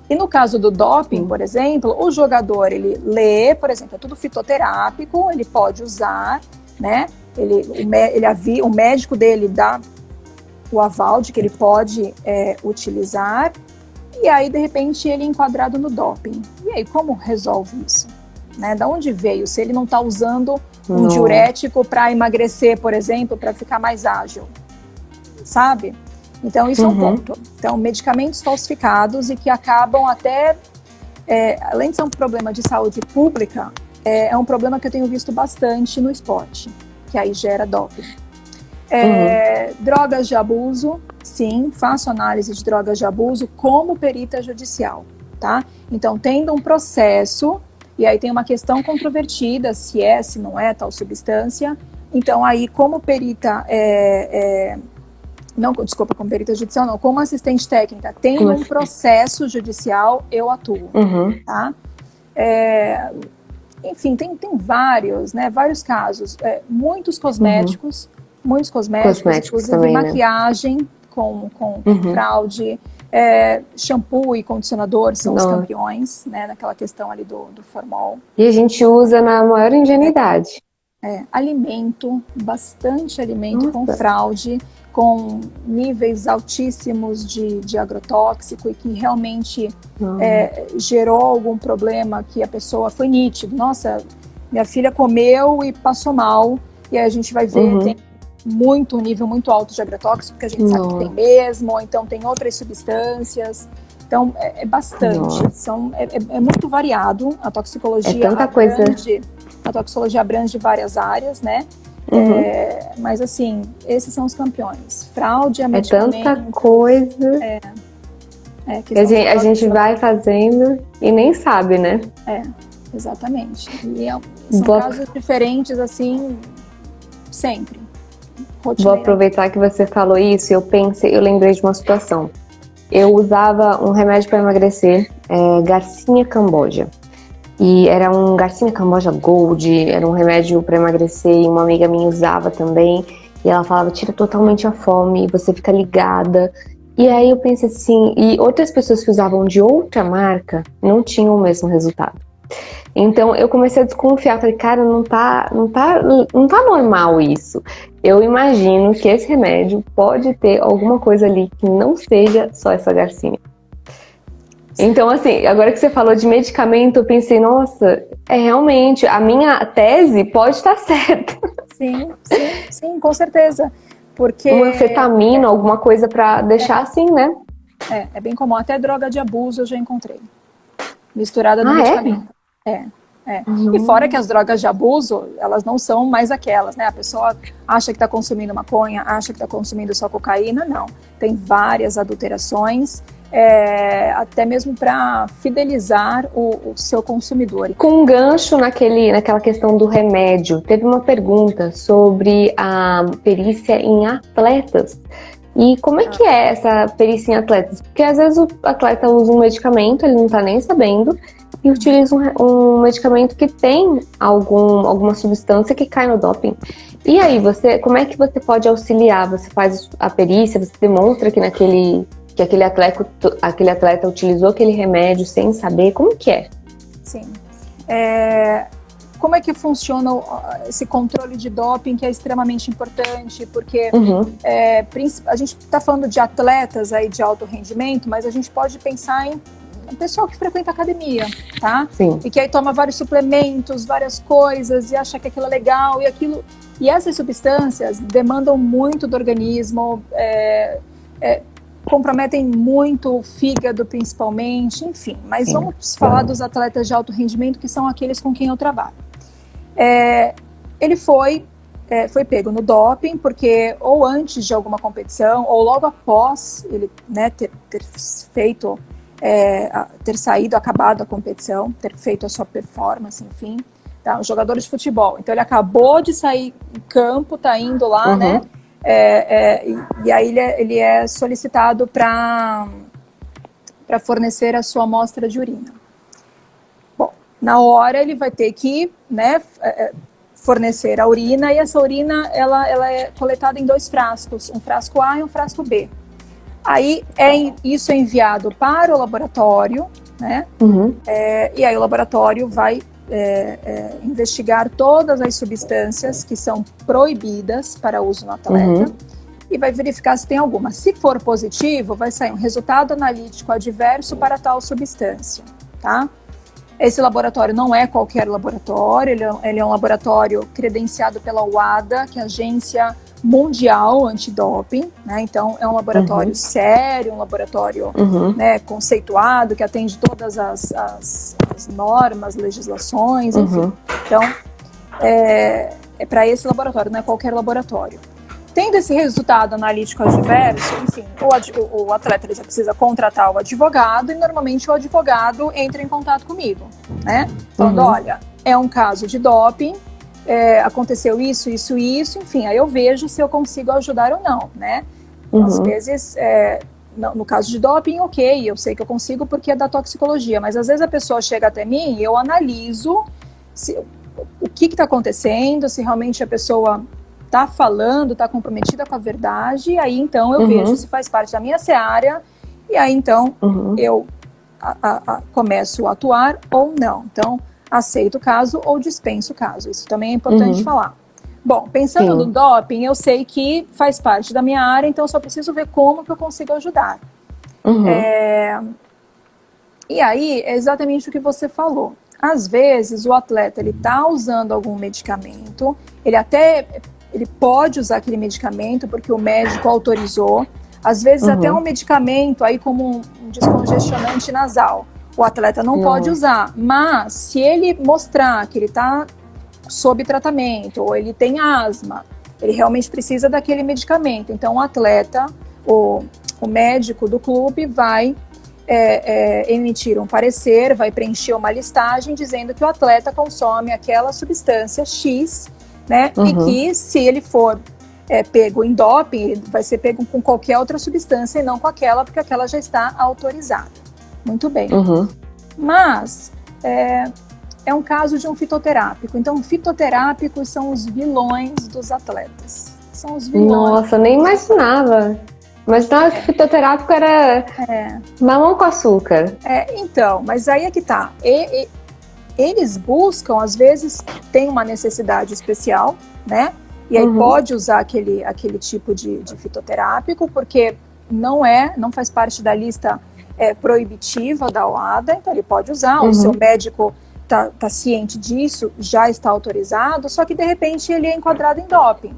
E no caso do doping, por exemplo, o jogador, ele lê, por exemplo, é tudo fitoterápico, ele pode usar, né? O médico dele dá o aval de que ele pode utilizar, e aí, de repente, ele é enquadrado no doping. E aí, como resolve isso? Né? Da onde veio? Se ele não está usando um diurético para emagrecer, por exemplo, para ficar mais ágil, sabe? Então, isso é um ponto. Então, medicamentos falsificados e que acabam até, além de ser um problema de saúde pública, é um problema que eu tenho visto bastante no esporte, que aí gera doping. Drogas de abuso, sim, faço análise de drogas de abuso como perita judicial, tá? Então, tendo um processo, e aí tem uma questão controvertida, se não é tal substância, então aí como perita, como perita judicial não, como assistente técnica, tendo um processo judicial, eu atuo, tá? Enfim, tem vários, né, vários casos, muitos cosméticos, inclusive também, maquiagem, né? com fraude, shampoo e condicionador são os campeões, né, naquela questão ali do formol. E a gente usa na maior ingenuidade. Alimento, bastante alimento com fraude, com níveis altíssimos de agrotóxico e que realmente gerou algum problema que a pessoa foi nítido. Nossa, minha filha comeu e passou mal, e aí a gente vai ver, tem um nível muito alto de agrotóxico, que a gente sabe que tem mesmo, ou então tem outras substâncias. Então, é bastante. É muito variado. A toxicologia a toxicologia abrange várias áreas, né? Mas, assim, esses são os campeões. Fraude, medicamento. É tanta coisa. A gente vai fazendo e nem sabe, né? Exatamente. E são casos diferentes, assim, sempre. Vou aproveitar que você falou isso, eu lembrei de uma situação. Eu usava um remédio para emagrecer, Garcinia Camboja. E era um Garcinia Camboja Gold, era um remédio para emagrecer, e uma amiga minha usava também. E ela falava, tira totalmente a fome, você fica ligada. E aí eu pensei assim, e outras pessoas que usavam de outra marca não tinham o mesmo resultado. Então eu comecei a desconfiar, falei, cara, não tá normal isso. Eu imagino que esse remédio pode ter alguma coisa ali que não seja só essa Garcinia. Então, assim, agora que você falou de medicamento, eu pensei, nossa, realmente, a minha tese pode estar certa. Sim, com certeza. Porque uma anfetamina, alguma coisa pra deixar assim, né? É bem comum, até droga de abuso eu já encontrei. Misturada no medicamento. E fora que as drogas de abuso, elas não são mais aquelas, né? A pessoa acha que está consumindo maconha, acha que está consumindo só cocaína, não. Tem várias adulterações, até mesmo para fidelizar o seu consumidor. Com um gancho naquela questão do remédio, teve uma pergunta sobre a perícia em atletas. E como é que é essa perícia em atletas? Porque às vezes o atleta usa um medicamento, ele não está nem sabendo, e utiliza um medicamento que tem alguma substância que cai no doping. E aí, como é que você pode auxiliar? Você faz a perícia, você demonstra que aquele atleta utilizou aquele remédio sem saber? Como que é? Sim. Como é que funciona esse controle de doping, que é extremamente importante, porque a gente está falando de atletas aí de alto rendimento, mas a gente pode pensar em um pessoal que frequenta academia, tá? Sim. E que aí toma vários suplementos, várias coisas, e acha que aquilo é legal, e essas substâncias demandam muito do organismo, comprometem muito o fígado, principalmente, enfim. Mas vamos falar dos atletas de alto rendimento, que são aqueles com quem eu trabalho. Ele foi pego no doping, porque ou antes de alguma competição, ou logo após ele, né, ter feito, ter saído, acabado a competição, ter feito a sua performance, enfim, tá? Um jogador de futebol. Então ele acabou de sair em campo, tá indo lá, né? E aí ele é solicitado para fornecer a sua amostra de urina. Bom, na hora ele vai ter que, né, fornecer a urina, e essa urina ela é coletada em 2 frascos, um frasco A e um frasco B. Aí isso é enviado para o laboratório, né? E aí o laboratório vai investigar todas as substâncias que são proibidas para uso no atleta e vai verificar se tem alguma. Se for positivo, vai sair um resultado analítico adverso para tal substância, tá? Esse laboratório não é qualquer laboratório, ele é um laboratório credenciado pela WADA, que é a Agência Mundial Antidoping, né? Então é um laboratório sério, um laboratório né, conceituado, que atende todas as normas, legislações, enfim. Então é para esse laboratório, não é qualquer laboratório. Tendo esse resultado analítico adverso, enfim, o atleta ele já precisa contratar o advogado e normalmente o advogado entra em contato comigo, né? Falando, olha, é um caso de doping, aconteceu isso, enfim, aí eu vejo se eu consigo ajudar ou não, né? Às vezes, no caso de doping, ok, eu sei que eu consigo porque é da toxicologia, mas às vezes a pessoa chega até mim e eu analiso o que está acontecendo, se realmente a pessoa está falando, está comprometida com a verdade, e aí então eu vejo se faz parte da minha seara, e aí então eu começo a atuar ou não. Então, aceito o caso ou dispenso o caso. Isso também é importante falar. Bom, pensando no doping, eu sei que faz parte da minha área, então eu só preciso ver como que eu consigo ajudar. E aí, é exatamente o que você falou. Às vezes, o atleta está usando algum medicamento, ele pode usar aquele medicamento porque o médico autorizou. Às vezes, até um medicamento, aí como um descongestionante nasal, o atleta não pode usar. Mas, se ele mostrar que ele está sob tratamento, ou ele tem asma, ele realmente precisa daquele medicamento. Então, o atleta, o médico do clube vai emitir um parecer, vai preencher uma listagem dizendo que o atleta consome aquela substância X, né? E que se ele for pego em doping, ele vai ser pego com qualquer outra substância e não com aquela, porque aquela já está autorizada. Muito bem. Mas é um caso de um fitoterápico. Então, fitoterápicos são os vilões dos atletas. São os vilões. Nossa, nem imaginava. Imaginava que fitoterápico era mamão com açúcar. Então, mas aí é que tá. Eles buscam, às vezes, tem uma necessidade especial, né? E aí pode usar aquele tipo de fitoterápico, porque não faz parte da lista proibitiva da OADA, então ele pode usar, o seu médico tá ciente disso, já está autorizado, só que de repente ele é enquadrado em doping.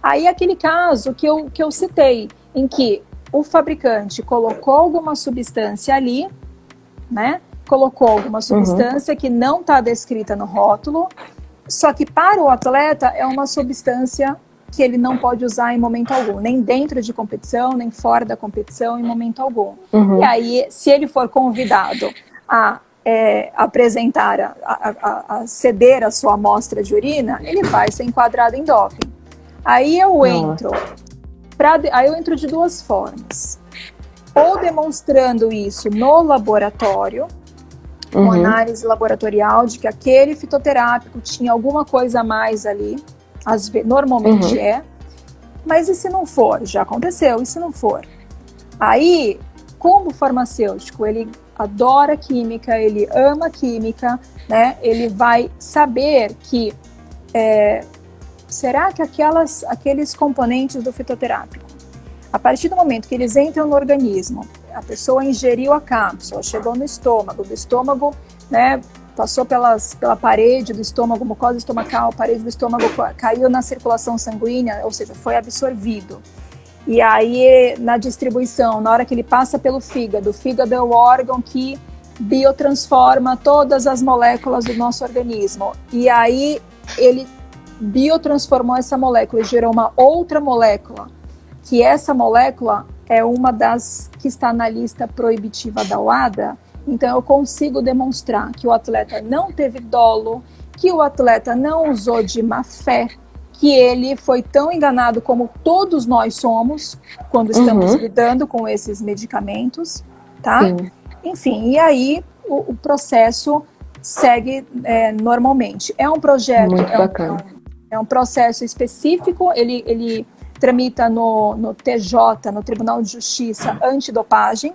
Aí aquele caso que eu citei, em que o fabricante colocou alguma substância ali, né? Colocou alguma substância que não está descrita no rótulo, só que para o atleta é uma substância que ele não pode usar em momento algum, nem dentro de competição, nem fora da competição, em momento algum. E aí, se ele for convidado a apresentar, a ceder a sua amostra de urina, ele vai ser enquadrado em doping. Aí eu entro de duas formas. Ou demonstrando isso no laboratório, com análise laboratorial de que aquele fitoterápico tinha alguma coisa a mais ali, normalmente mas e se não for? Já aconteceu, e se não for? Aí, como farmacêutico, ele adora química, ele ama química, né? Ele vai saber que será que aqueles componentes do fitoterápico, a partir do momento que eles entram no organismo, a pessoa ingeriu a cápsula, chegou no estômago, do estômago, né, passou pela parede do estômago, mucosa estomacal, parede do estômago caiu na circulação sanguínea, ou seja, foi absorvido. E aí, na distribuição, na hora que ele passa pelo fígado, o fígado é o órgão que biotransforma todas as moléculas do nosso organismo. E aí, ele biotransformou essa molécula e gerou uma outra molécula, que essa molécula é uma das que está na lista proibitiva da OADA. Então, eu consigo demonstrar que o atleta não teve dolo, que o atleta não usou de má fé, que ele foi tão enganado como todos nós somos quando estamos lidando com esses medicamentos, tá? Sim. Enfim, e aí o processo segue normalmente. É um projeto, é um processo específico, ele tramita no TJ, no Tribunal de Justiça Antidopagem,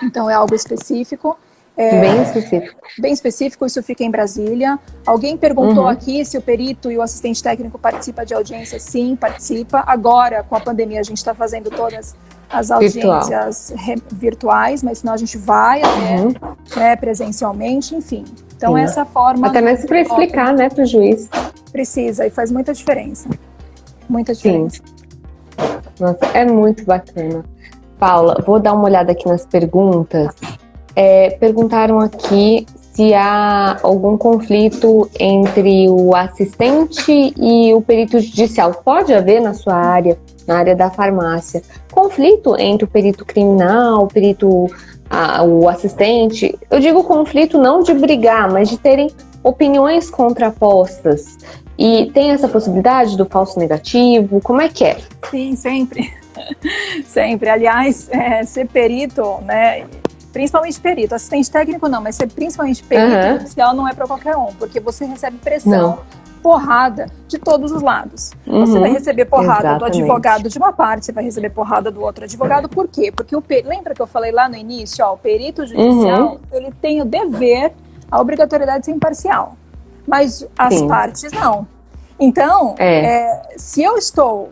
então é algo específico. Bem específico. Bem específico, isso fica em Brasília. Alguém perguntou aqui se o perito e o assistente técnico participam de audiência. Sim, participa. Agora, com a pandemia, a gente está fazendo todas as audiências virtuais, mas senão a gente vai presencialmente, enfim. Então, essa forma... Até mesmo para explicar, né, para o juiz. Precisa, e faz muita diferença. Muita diferença. Sim. Nossa, é muito bacana. Paula, vou dar uma olhada aqui nas perguntas. Perguntaram aqui se há algum conflito entre o assistente e o perito judicial. Pode haver na sua área, na área da farmácia, conflito entre o perito criminal, o assistente. Eu digo conflito não de brigar, mas de terem opiniões contrapostas. E tem essa possibilidade do falso negativo? Como é que é? Sim, sempre. Sempre. Aliás, ser perito, né? Principalmente perito, assistente técnico não, mas ser principalmente perito judicial não é para qualquer um, porque você recebe pressão, porrada de todos os lados. Você vai receber porrada do advogado de uma parte, você vai receber porrada do outro advogado. Por quê? Porque lembra que eu falei lá no início, o perito judicial, ele tem o dever, a obrigatoriedade de ser imparcial, mas as partes não. Então, se eu estou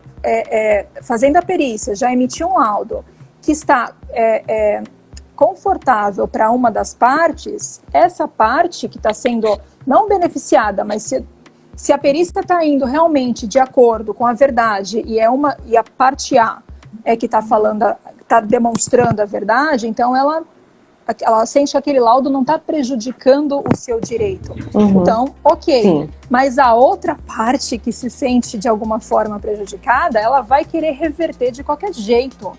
fazendo a perícia, já emiti um laudo que está confortável para uma das partes, essa parte que está sendo não beneficiada, mas se a perícia está indo realmente de acordo com a verdade e a parte A que está falando, está demonstrando a verdade, então ela sente que aquele laudo não está prejudicando o seu direito. Então, ok. Sim. Mas a outra parte que se sente de alguma forma prejudicada, ela vai querer reverter de qualquer jeito.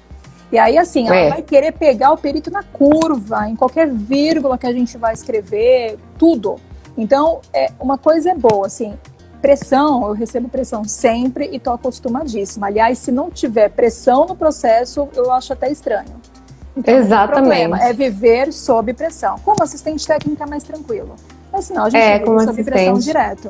E aí, assim, ela vai querer pegar o perito na curva, em qualquer vírgula que a gente vai escrever, tudo. Então, uma coisa é boa, assim, pressão, eu recebo pressão sempre e estou acostumadíssima. Aliás, se não tiver pressão no processo, eu acho até estranho. Então, exatamente. O problema é viver sob pressão. Como assistente técnico é mais tranquilo. Mas senão a gente vive sob pressão direto.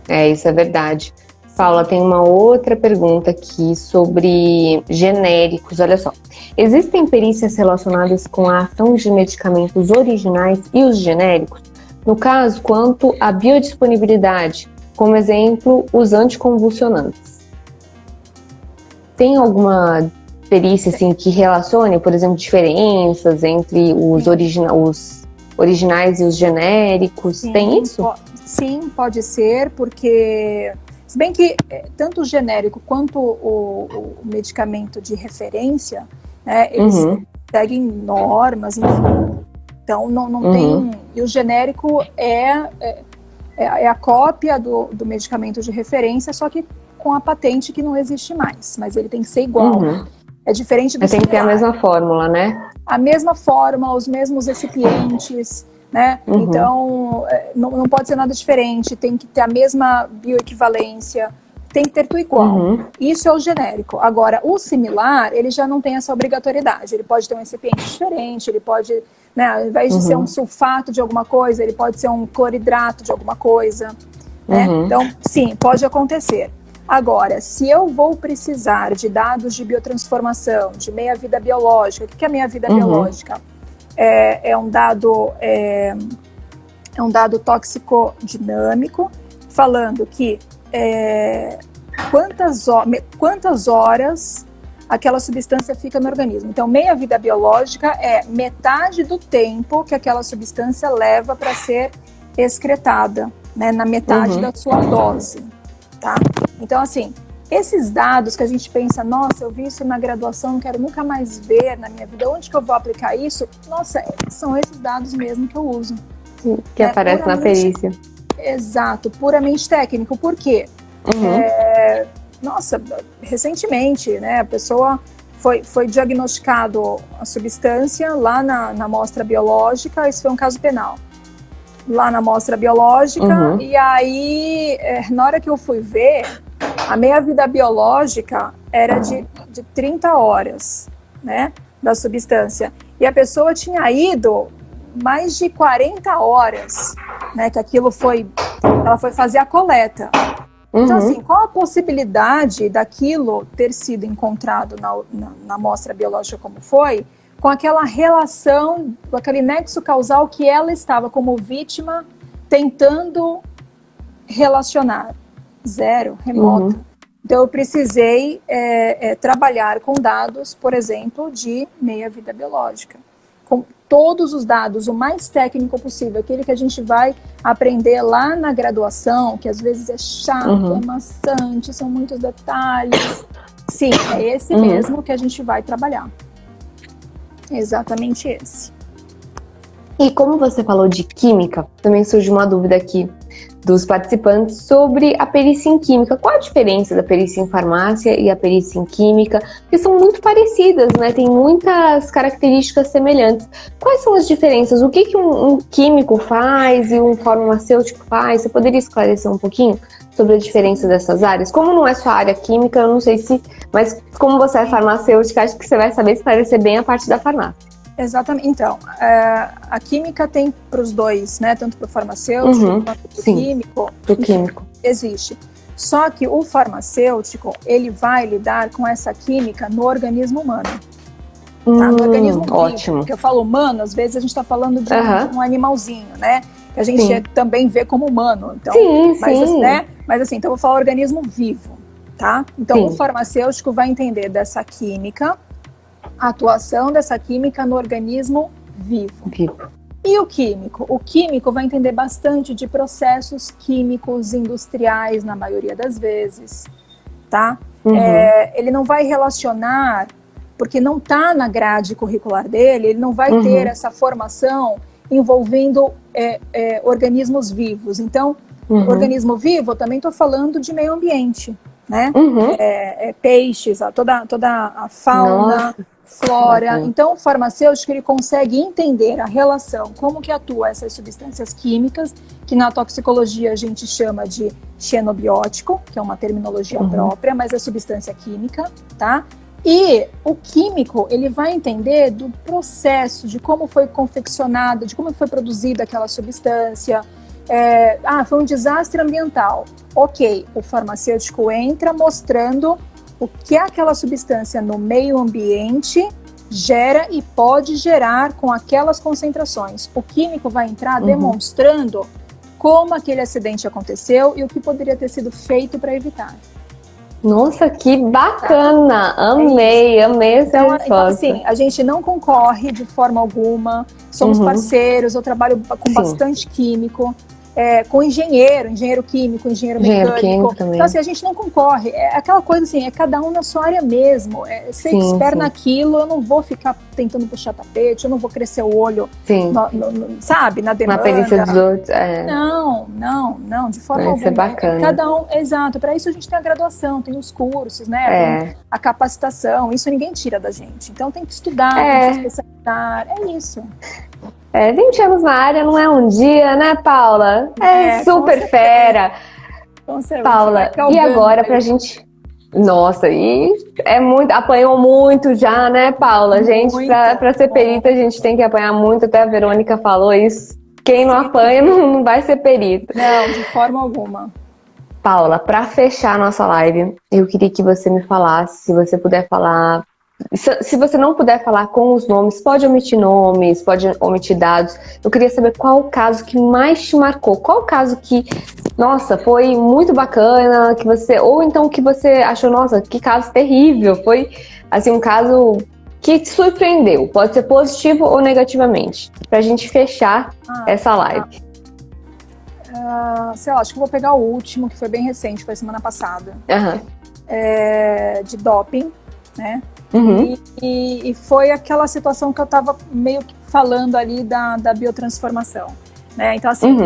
Isso é verdade. Paula, tem uma outra pergunta aqui sobre genéricos. Olha só, existem perícias relacionadas com a ação de medicamentos originais e os genéricos? No caso, quanto à biodisponibilidade, como exemplo, os anticonvulsionantes. Tem alguma perícia assim, que relacione, por exemplo, diferenças entre os originais e os genéricos? Sim, tem isso? Sim, pode ser, porque... Se bem que tanto o genérico quanto o medicamento de referência, né, eles seguem normas, enfim. Então, não tem... E o genérico é a cópia do medicamento de referência, só que com a patente que não existe mais. Mas ele tem que ser igual. É diferente do tem que ter a mesma fórmula, né? A mesma fórmula, os mesmos recipientes... Né? Então, não pode ser nada diferente, tem que ter a mesma bioequivalência, tem que ter tudo igual. Isso é o genérico. Agora, o similar, ele já não tem essa obrigatoriedade. Ele pode ter um recipiente diferente, ele pode, né, ao invés de ser um sulfato de alguma coisa, ele pode ser um cloridrato de alguma coisa. Né? Então, sim, pode acontecer. Agora, se eu vou precisar de dados de biotransformação, de meia-vida biológica, o que é meia-vida biológica? É um dado toxicodinâmico, falando que quantas horas aquela substância fica no organismo. Então, meia-vida biológica é metade do tempo que aquela substância leva para ser excretada, né, na metade da sua dose. Tá? Então, assim, esses dados que a gente pensa, nossa, eu vi isso na graduação, não quero nunca mais ver na minha vida, onde que eu vou aplicar isso? Nossa, são esses dados mesmo que eu uso. Que aparece na perícia. Exato, puramente técnico. Por quê? Nossa, recentemente, né, a pessoa foi diagnosticado a substância lá na amostra biológica, isso foi um caso penal. Lá na amostra biológica, e aí, na hora que eu fui ver, a meia-vida biológica era de 30 horas, né, da substância. E a pessoa tinha ido mais de 40 horas, né, que ela foi fazer a coleta. Então, assim, qual a possibilidade daquilo ter sido encontrado na amostra biológica como foi, com aquela relação, com aquele nexo causal que ela estava como vítima tentando relacionar? Zero, remoto. Então, eu precisei trabalhar com dados, por exemplo, de meia-vida biológica. Com todos os dados, o mais técnico possível, aquele que a gente vai aprender lá na graduação, que às vezes é chato, é maçante, são muitos detalhes. Sim, é esse mesmo que a gente vai trabalhar. Exatamente esse. E como você falou de química, também surge uma dúvida aqui dos participantes sobre a perícia em química. Qual a diferença da perícia em farmácia e a perícia em química? Porque são muito parecidas, né? Tem muitas características semelhantes. Quais são as diferenças? O que um químico faz e um farmacêutico faz? Você poderia esclarecer um pouquinho sobre a diferença dessas áreas? Como não é sua área química, eu não sei se... Mas como você é farmacêutica, acho que você vai saber esclarecer bem a parte da farmácia. Exatamente. Então, a química tem para os dois, né? Tanto para o farmacêutico quanto para o químico. Para o químico. Existe. Só que o farmacêutico, ele vai lidar com essa química no organismo humano. Tá? No organismo vivo. Ótimo. Porque eu falo humano, às vezes a gente está falando de um animalzinho, né? Que a gente também vê como humano. Então, mas assim, então eu vou falar organismo vivo, tá? Então, o farmacêutico vai entender dessa química, a atuação dessa química no organismo vivo. E o químico? O químico vai entender bastante de processos químicos industriais, na maioria das vezes, tá? Ele não vai relacionar, porque não está na grade curricular dele, ele não vai ter essa formação envolvendo organismos vivos. Então, organismo vivo, eu também estou falando de meio ambiente, né? Peixes, toda a fauna, flora. Então, o farmacêutico, ele consegue entender a relação, como que atua essas substâncias químicas, que na toxicologia a gente chama de xenobiótico, que é uma terminologia própria, mas é substância química, tá? E o químico, ele vai entender do processo, de como foi confeccionada, de como foi produzida aquela substância. Foi um desastre ambiental. Ok, o farmacêutico entra mostrando o que aquela substância no meio ambiente gera e pode gerar com aquelas concentrações. O químico vai entrar demonstrando como aquele acidente aconteceu e o que poderia ter sido feito para evitar. Nossa, que bacana! Amei essa resposta. Então, assim, a gente não concorre de forma alguma, somos parceiros, eu trabalho com bastante químico, com engenheiro químico, engenheiro mecânico. Então, assim, a gente não concorre. É aquela coisa assim, é cada um na sua área mesmo. Ser expert naquilo, eu não vou ficar tentando puxar tapete, eu não vou crescer o olho, sabe, na demanda. Na perícia dos outros. Não, de forma alguma. Isso é bacana. Cada um, exato. Para isso a gente tem a graduação, tem os cursos, né? A capacitação, isso ninguém tira da gente. Então tem que estudar, tem que se especializar, é isso. 20 anos na área não é um dia, né, Paula? Super fera. Paula, e agora pra gente... Nossa, e apanhou muito já, né, Paula? Gente, pra ser perita a gente tem que apanhar muito, até a Verônica falou isso. Quem não apanha não vai ser perita. Não, de forma alguma. Paula, pra fechar a nossa live, eu queria que você me falasse, se você puder falar... Se você não puder falar com os nomes, pode omitir nomes, pode omitir dados. Eu queria saber qual o caso que mais te marcou. Qual o caso que, nossa, foi muito bacana, que você... Ou então que você achou, nossa, que caso terrível. Foi, assim, um caso que te surpreendeu. Pode ser positivo ou negativamente. Pra gente fechar essa live. Sei lá, acho que eu vou pegar o último, que foi bem recente, foi semana passada. De doping, né? E foi aquela situação que eu estava meio que falando ali da biotransformação, né? Então, assim,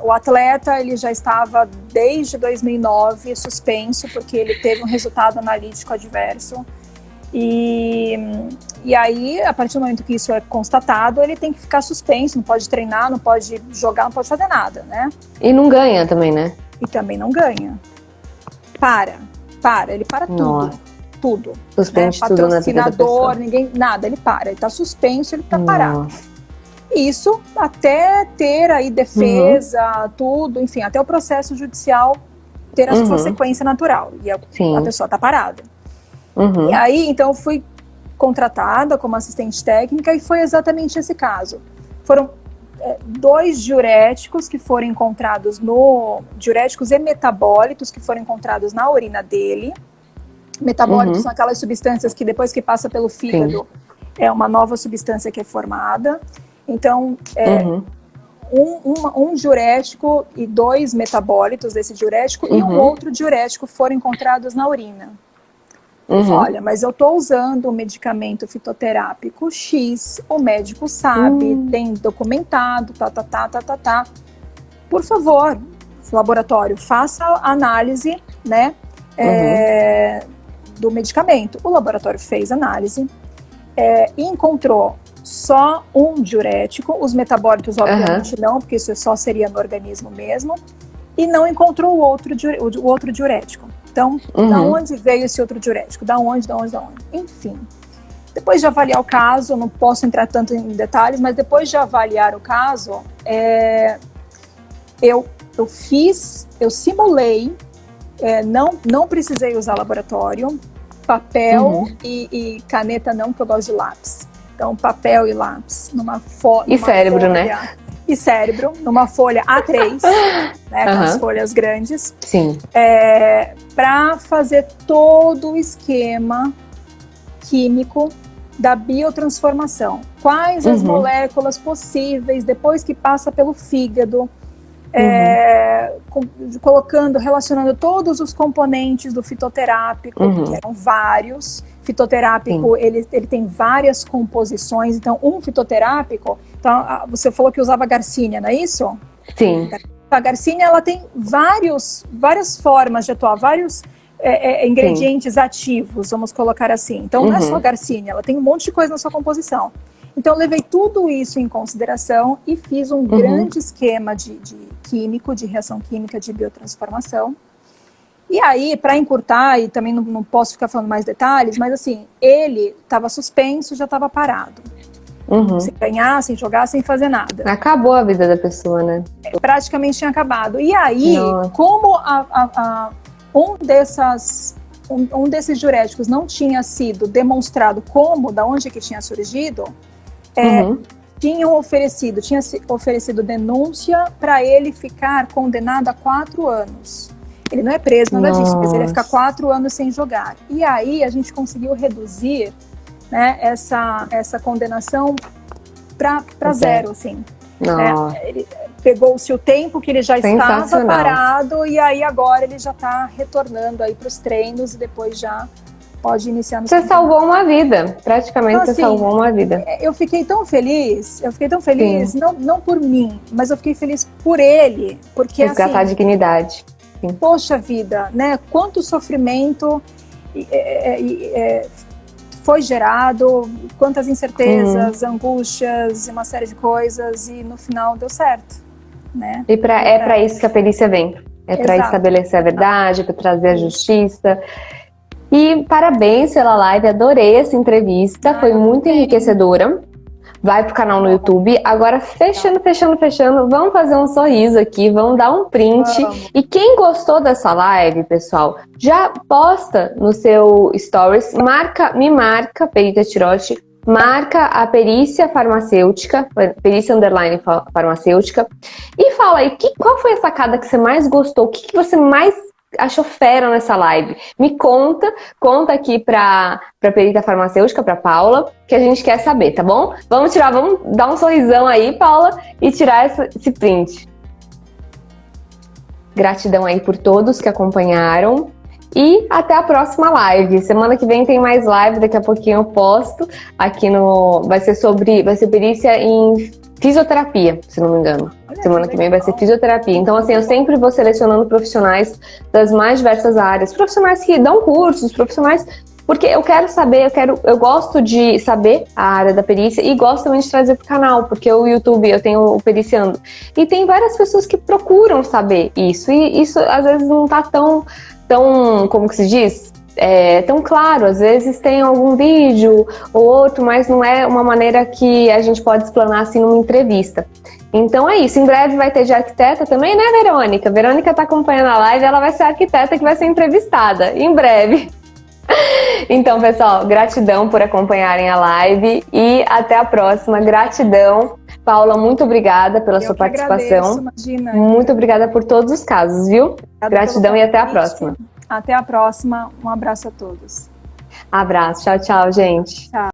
o atleta, ele já estava desde 2009 suspenso, porque ele teve um resultado analítico adverso. E aí, a partir do momento que isso é constatado, ele tem que ficar suspenso, não pode treinar, não pode jogar, não pode fazer nada, né? E não ganha também, né? E também não ganha. Ele para tudo. Suspende tudo na vida da pessoa. Nada, ele para. Ele tá suspenso, ele tá parado. Isso até ter aí defesa, tudo, enfim, até o processo judicial ter a sua sequência natural. E a pessoa tá parada. E aí, então, eu fui contratada como assistente técnica e foi exatamente esse caso. Foram 2 diuréticos que foram encontrados diuréticos e metabólitos que foram encontrados na urina dele. Metabólitos são aquelas substâncias que depois que passa pelo fígado é uma nova substância que é formada. Então, um diurético e 2 metabólitos desse diurético e um outro diurético foram encontrados na urina. Olha, mas eu estou usando o medicamento fitoterápico X, o médico sabe, tem documentado, tá. Por favor, laboratório, faça a análise, né, do medicamento. O laboratório fez análise e encontrou só um diurético, os metabólitos obviamente não, porque isso só seria no organismo mesmo, e não encontrou o outro diurético. Então, da onde veio esse outro diurético? Da onde? Enfim, depois de avaliar o caso, não posso entrar tanto em detalhes, mas depois de avaliar o caso, eu simulei, não precisei usar laboratório, papel e caneta não, porque eu gosto de lápis. Então, papel e lápis numa e cérebro, folha, né? E cérebro, numa folha A3, né, com as folhas grandes. Sim. Para fazer todo o esquema químico da biotransformação. Quais as moléculas possíveis depois que passa pelo fígado, relacionando todos os componentes do fitoterápico, que eram vários. Fitoterápico, ele tem várias composições. Então, um fitoterápico, então, você falou que usava garcínia, não é isso? Sim. A garcínia, ela tem várias formas de atuar, vários ingredientes ativos, vamos colocar assim. Então, não é só garcínia, ela tem um monte de coisa na sua composição. Então, eu levei tudo isso em consideração e fiz um grande esquema de reação química de biotransformação. E aí, para encurtar, e também não posso ficar falando mais detalhes, mas assim, ele estava suspenso, já estava parado. Sem ganhar, sem jogar, sem fazer nada. Acabou a vida da pessoa, né? Praticamente tinha acabado. E aí, como um desses diuréticos não tinha sido demonstrado da onde que tinha surgido, tinha oferecido denúncia para ele ficar condenado a 4 anos. Ele não é preso, nada disso, mas ele ia ficar 4 anos sem jogar. E aí a gente conseguiu reduzir, né, essa condenação para zero, assim. Ele pegou-se o tempo que ele já estava parado e aí agora ele já está retornando aí para os treinos e depois já pode iniciar no Você salvou uma vida, praticamente então, você salvou uma vida. Eu fiquei tão feliz, não por mim, mas eu fiquei feliz por ele, porque resgatar a dignidade. Sim. Poxa vida, né? Quanto sofrimento foi gerado, quantas incertezas, angústias, uma série de coisas, e no final deu certo, né? E é para isso que a perícia vem. É para estabelecer a verdade, para trazer a justiça. E parabéns pela live, adorei essa entrevista, foi muito enriquecedora. Vai pro canal no YouTube. Agora, fechando, vamos fazer um sorriso aqui, vamos dar um print. E quem gostou dessa live, pessoal, já posta no seu stories, me marca, Perita Tiroche, marca a perícia farmacêutica, perícia _farmacêutica, e fala aí, qual foi a sacada que você mais gostou? O que você mais achou fera nessa live? Me conta aqui pra perita farmacêutica, pra Paula, que a gente quer saber, tá bom? Vamos dar um sorrisão aí, Paula, e tirar esse print. Gratidão aí por todos que acompanharam e até a próxima live. Semana que vem tem mais live, daqui a pouquinho eu posto aqui vai ser perícia em fisioterapia, se não me engano. Semana que vem vai ser fisioterapia. Então, assim, eu sempre vou selecionando profissionais das mais diversas áreas. Profissionais que dão cursos, profissionais... Porque eu quero saber, eu gosto de saber a área da perícia e gosto também de trazer pro canal, porque o YouTube, eu tenho o Periciando. E tem várias pessoas que procuram saber isso. E isso, às vezes, não tá tão como que se diz? Tão claro, às vezes tem algum vídeo ou outro, mas não é uma maneira que a gente pode explanar assim numa entrevista. Então é isso, em breve vai ter de arquiteta também, né, Verônica? Verônica tá acompanhando a live, ela vai ser a arquiteta que vai ser entrevistada, em breve. Então, pessoal, gratidão por acompanharem a live e até a próxima, gratidão. Paula, muito obrigada pela sua participação. Imagina. Muito obrigada por todos os casos, viu? Gratidão e até a próxima. Até a próxima. Um abraço a todos. Abraço. Tchau, tchau, gente. Tchau.